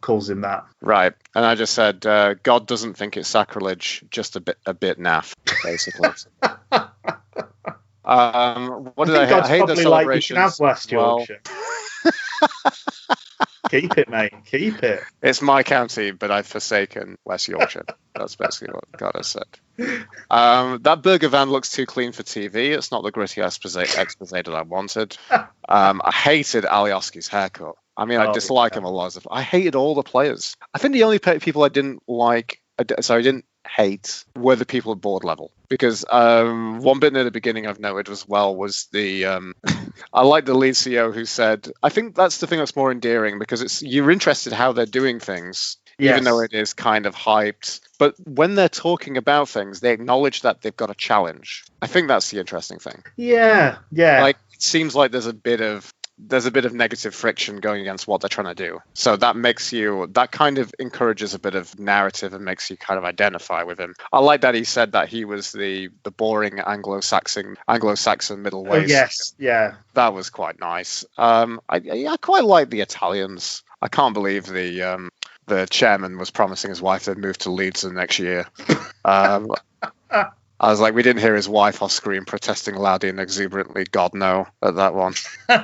calls him that. Right. And I just said God doesn't think it's sacrilege, just a bit naff, basically. What did I hate the celebration? Like, West Yorkshire. Keep it, mate. Keep it. It's my county, but I've forsaken West Yorkshire. That's basically what God has said. That burger van looks too clean for TV. It's not the gritty expose that I wanted. I hated Alioski's haircut. I mean, I dislike him a lot. I hated all the players. I think the only people I didn't like, I didn't hate, were the people at board level. Because one bit near the beginning I've noted as well was the I like the lead CEO who said, I think that's the thing that's more endearing, because you're interested how they're doing things, even though it is kind of hyped. But when they're talking about things, they acknowledge that they've got a challenge. I think that's the interesting thing. Yeah. Like, it seems like there's a bit of negative friction going against what they're trying to do. So that kind of encourages a bit of narrative and makes you kind of identify with him. I like that he said that he was the boring Anglo-Saxon middleweight. Oh, yes, yeah. That was quite nice. I quite like the Italians. I can't believe the chairman was promising his wife they'd move to Leeds the next year. I was like, we didn't hear his wife off screen protesting loudly and exuberantly, God no, at that one. And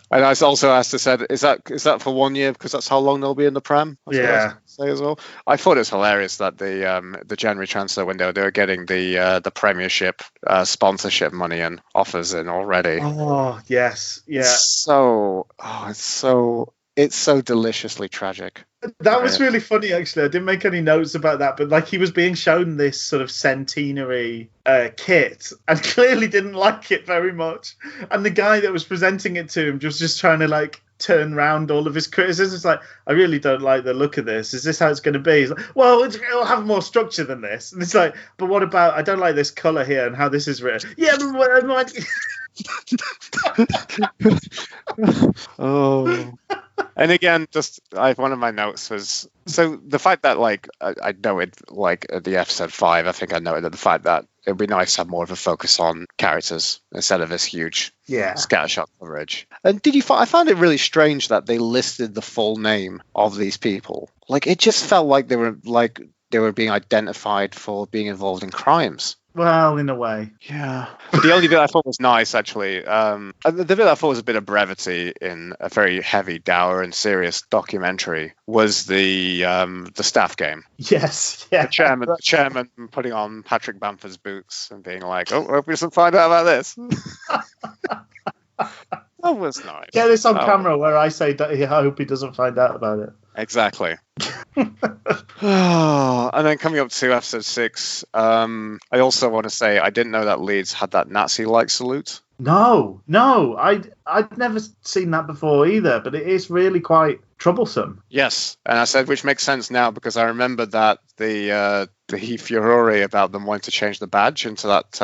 I also asked her, said, is that for 1 year because that's how long they'll be in the Prem? Yeah. Say as well. I thought it was hilarious that the January transfer window, they were getting the Premiership sponsorship money and offers in already. Oh yes, yeah. It's so deliciously tragic. That was really funny, actually. I didn't make any notes about that, but like he was being shown this sort of centenary kit and clearly didn't like it very much. And the guy that was presenting it to him was just trying to like turn around all of his criticisms. It's like, I really don't like the look of this. Is this how it's going to be? He's like, well, it'll have more structure than this. And it's like, but what about, I don't like this colour here and how this is written. Yeah, but what, oh. And again, one of my notes was, so the fact that, like, I noted, like, at the episode 5, I think I noted that the fact that it would be nice to have more of a focus on characters instead of this huge scattershot coverage. And I found it really strange that they listed the full name of these people. Like, it just felt like they were being identified for being involved in crimes. Well, in a way. Yeah. The only bit I thought was nice, actually, the bit I thought was a bit of brevity in a very heavy, dour and serious documentary was the staff game. Yes, yeah. The chairman putting on Patrick Bamford's boots and being like, oh, I hope we doesn't find out about this. That was nice. Get this on camera where I say that I hope he doesn't find out about it. Exactly. And then coming up to episode 6, I also want to say I didn't know that Leeds had that Nazi-like salute. No, I'd never seen that before either, but it is really quite troublesome. Yes, and I said, which makes sense now because I remember that the furore about them wanting to change the badge into that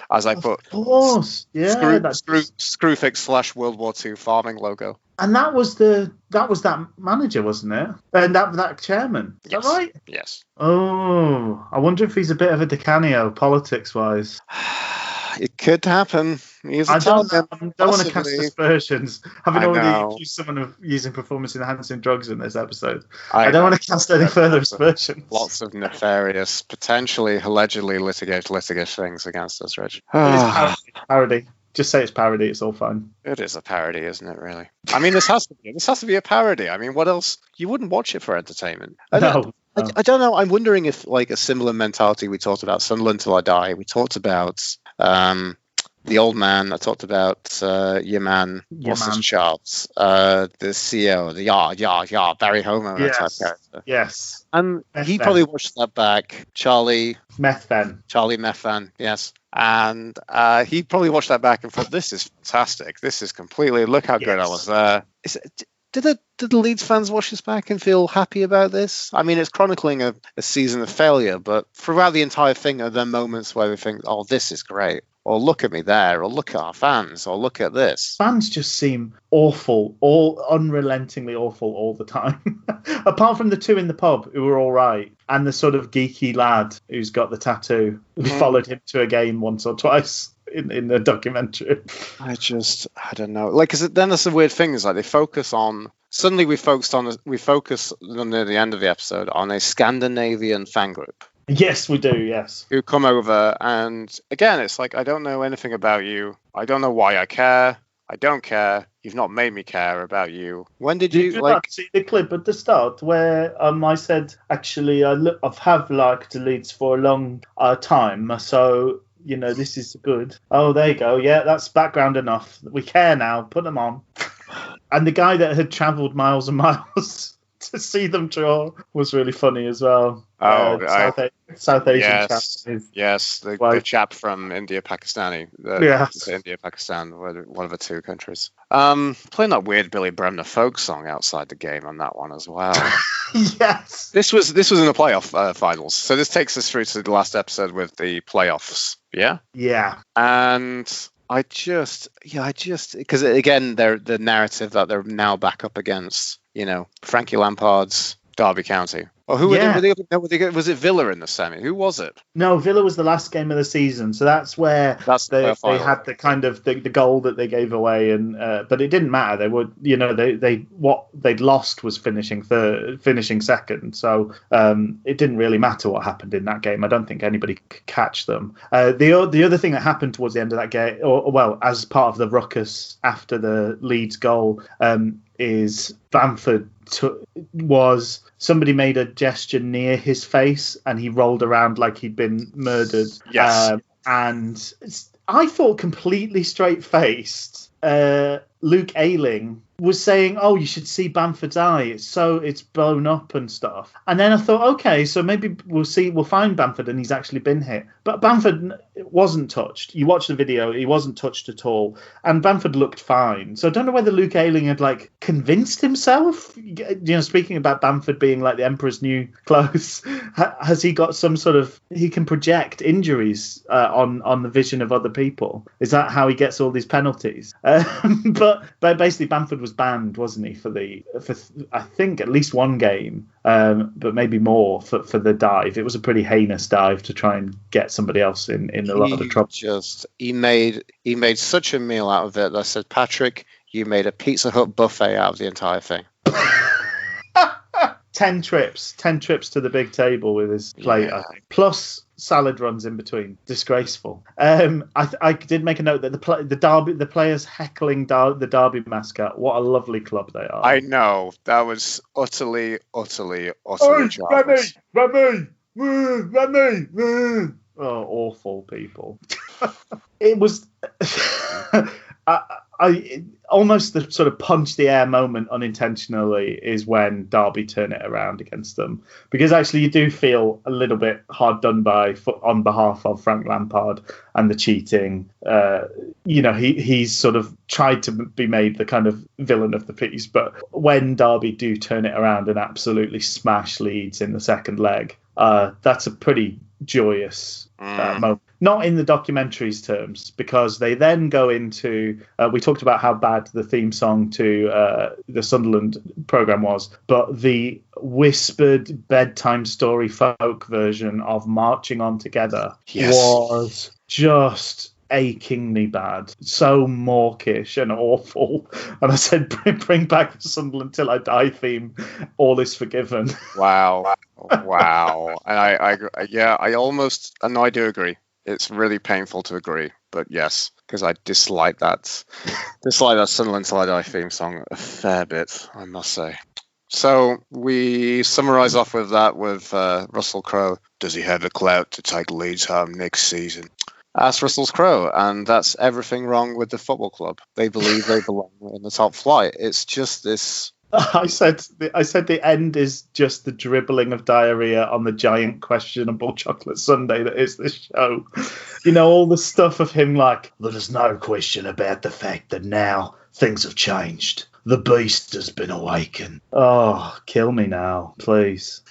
as I put, of course, yeah, Screwfix / World War II farming logo. And that was that manager, wasn't it? And that chairman. Is that right? Yes. Oh, I wonder if he's a bit of a Decanio politics-wise. It could happen. I don't want to cast aspersions. Having already accused someone of using performance-enhancing drugs in this episode, I don't want to cast any further aspersions. Lots of nefarious, potentially, allegedly litigated things against us, Reg. It's parody. Just say it's parody. It's all fine. It is a parody, isn't it? Really? I mean, this has to be a parody. I mean, what else? You wouldn't watch it for entertainment. I don't know. I'm wondering if, like, a similar mentality. We talked about Sunderland Till I Die. We talked about the old man. I talked about your man, Charles, the CEO, the Barry Homo type character. Yes. And he probably watched that back. Charlie Methven, yes. And he probably watched that back and thought, this is fantastic. This is completely, look how good I was there. Did the Leeds fans watch this back and feel happy about this? I mean, it's chronicling a season of failure, but throughout the entire thing are there moments where we think, oh, this is great. Or look at me there, or look at our fans, or look at this. Fans just seem awful, all unrelentingly awful all the time. Apart from the two in the pub who were all right, and the sort of geeky lad who's got the tattoo. We followed him to a game once or twice in the documentary. I don't know. Like, cause then that's the weird thing is like they focus on. Suddenly we focus on near the end of the episode on a Scandinavian fan group. Yes, we do, yes. Who come over, and again, it's like, I don't know anything about you. I don't know why I care. I don't care. You've not made me care about you. When did Did you you like? not see the clip at the start where I said, actually, I've liked Leeds for a long time, so, this is good. Oh, there you go. Yeah, that's background enough. We care now. Put them on. And the guy that had travelled miles and miles to see them draw was really funny as well. Oh, South Asian chap. Yes, the chap from India, Pakistani. India, Pakistan, one of the two countries. Playing that weird Billy Bremner folk song outside the game on that one as well. Yes. This was in the playoff finals, so this takes us through to the last episode with the playoffs. Yeah. Yeah. And I just because again, the narrative that they're now back up against, Frankie Lampard's Derby County. Oh, who were they? Was it Villa in the semi? Who was it? No, Villa was the last game of the season, so that's where they had the kind of the goal that they gave away, and but it didn't matter. They were, what they'd lost was finishing second, so it didn't really matter what happened in that game. I don't think anybody could catch them. The other thing that happened towards the end of that game, as part of the ruckus after the Leeds goal, is Bamford was somebody made a gesture near his face and he rolled around like he'd been murdered. Yes. And I thought completely straight-faced Luke Ayling was saying, "Oh, you should see Bamford's eye. It's blown up and stuff." And then I thought, okay, so maybe we'll find Bamford and he's actually been hit. But Bamford wasn't touched. You watch the video, he wasn't touched at all, and Bamford looked fine. So I don't know whether Luke Ayling had convinced himself. Speaking about Bamford being like the Emperor's new clothes, has he got some sort of, he can project injuries on the vision of other people? Is that how he gets all these penalties? But basically Bamford was banned, wasn't he, for I think at least one game, but maybe more for the dive. It was a pretty heinous dive to try and get somebody else in a lot of trouble. He made such a meal out of it that I said, Patrick, you made a Pizza Hut buffet out of the entire thing. 10 trips to the big table with his plate, I think. Plus salad runs in between. Disgraceful. I did make a note that the players heckling the Derby mascot. What a lovely club they are. I know, that was utterly charmless. Remy. Oh, awful people. It was I almost the sort of punch the air moment unintentionally is when Derby turn it around against them, because actually you do feel a little bit hard done by on behalf of Frank Lampard and the cheating. He's sort of tried to be made the kind of villain of the piece, but when Derby do turn it around and absolutely smash Leeds in the second leg, that's a pretty joyous moment. Not in the documentary's terms, because they then go into, we talked about how bad the theme song to the Sunderland programme was, but the whispered bedtime story folk version of Marching On Together was just achingly bad, so mawkish and awful. And I said, bring back the Sunderland Till I Die theme, all is forgiven. Wow. And I do agree. It's really painful to agree, but yes, because I dislike that Sunderland Till I Die theme song a fair bit, I must say. So we summarise off with that with Russell Crowe. Does he have the clout to take Leeds home next season? Ask Russell Crowe, and that's everything wrong with the football club. They believe they belong in the top flight. It's just this. I said the end is just the dribbling of diarrhea on the giant questionable chocolate sundae that is this show. All the stuff of him like, there's no question about the fact that now things have changed. The beast has been awakened. Oh, kill me now, please.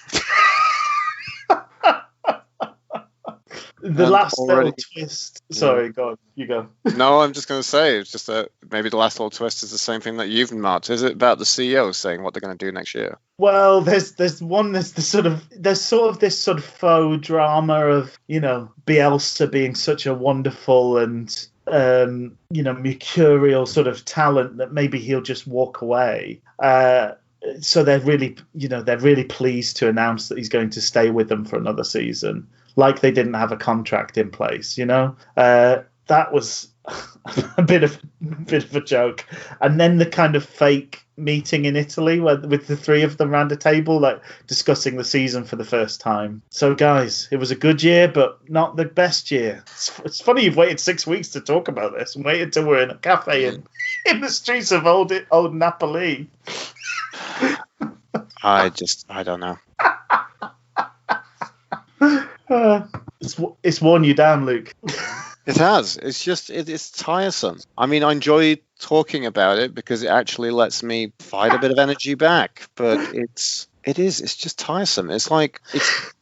The last little twist. Sorry, go on. You go. No, I'm just going to say, it's just that maybe the last little twist is the same thing that you've marked. Is it about the CEO saying what they're going to do next year? Well, there's this sort of faux drama of, Bielsa being such a wonderful and mercurial sort of talent that maybe he'll just walk away. So they're really pleased to announce that he's going to stay with them for another season, like they didn't have a contract in place. That was a bit of a joke. And then the kind of fake meeting in Italy with the three of them around a table, like discussing the season for the first time. So, guys, it was a good year, but not the best year. It's funny you've waited 6 weeks to talk about this and waited till we're in a cafe in the streets of old Napoli. I don't know. It's worn you down, Luke. It has. It's tiresome. I mean, I enjoy talking about it because it actually lets me fight a bit of energy back. But it's just tiresome. It's like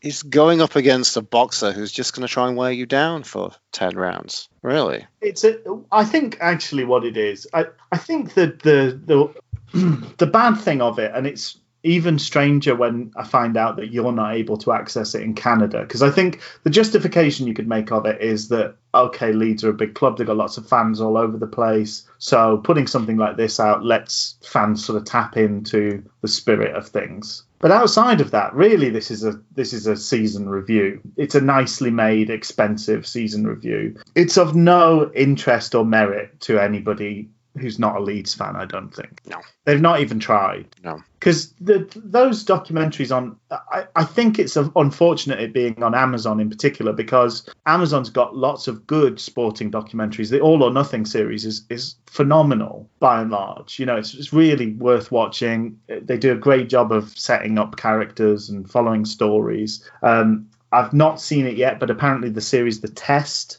it's going up against a boxer who's just going to try and wear you down for 10 rounds. Really? I think actually what it is. I think that the bad thing of it, and it's even stranger when I find out that you're not able to access it in Canada, because I think the justification you could make of it is that, okay, Leeds are a big club, they've got lots of fans all over the place, so putting something like this out lets fans sort of tap into the spirit of things. But outside of that, really, this is a season review. It's a nicely made, expensive season review. It's of no interest or merit to anybody who's not a Leeds fan, I don't think. No. They've not even tried. No. Because those documentaries I think it's unfortunate it being on Amazon in particular, because Amazon's got lots of good sporting documentaries. The All or Nothing series is phenomenal by and large. You know, it's really worth watching. They do a great job of setting up characters and following stories. I've not seen it yet, but apparently the series The Test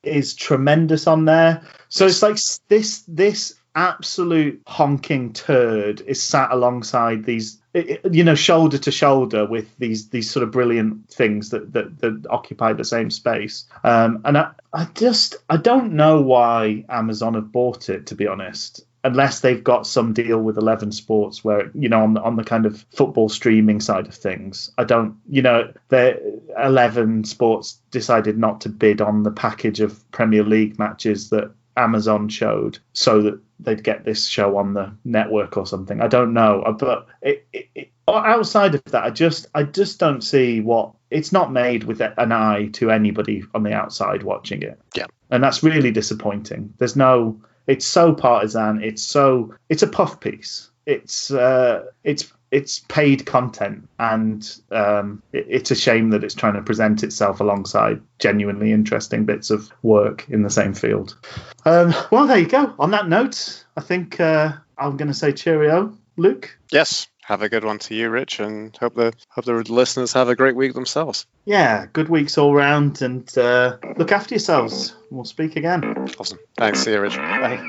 is tremendous on there. So it's like this absolute honking turd is sat alongside these, you know, shoulder to shoulder with these sort of brilliant things that occupy the same space. And I don't know why Amazon have bought it, to be honest. Unless they've got some deal with 11 Sports where, you know, on the kind of football streaming side of things. I don't, you know, the 11 Sports decided not to bid on the package of Premier League matches that Amazon showed so that they'd get this show on the network or something. I don't know. But outside of that, I just don't see what... It's not made with an eye to anybody on the outside watching it. Yeah. And that's really disappointing. There's no... It's so partisan. It's a puff piece. It's paid content, and it's a shame that it's trying to present itself alongside genuinely interesting bits of work in the same field. Well, there you go. On that note, I think I'm going to say cheerio, Luke. Yes. Have a good one to you, Rich, and hope the listeners have a great week themselves. Yeah, good weeks all round, and look after yourselves. We'll speak again. Awesome. Thanks. See you, Rich. Bye.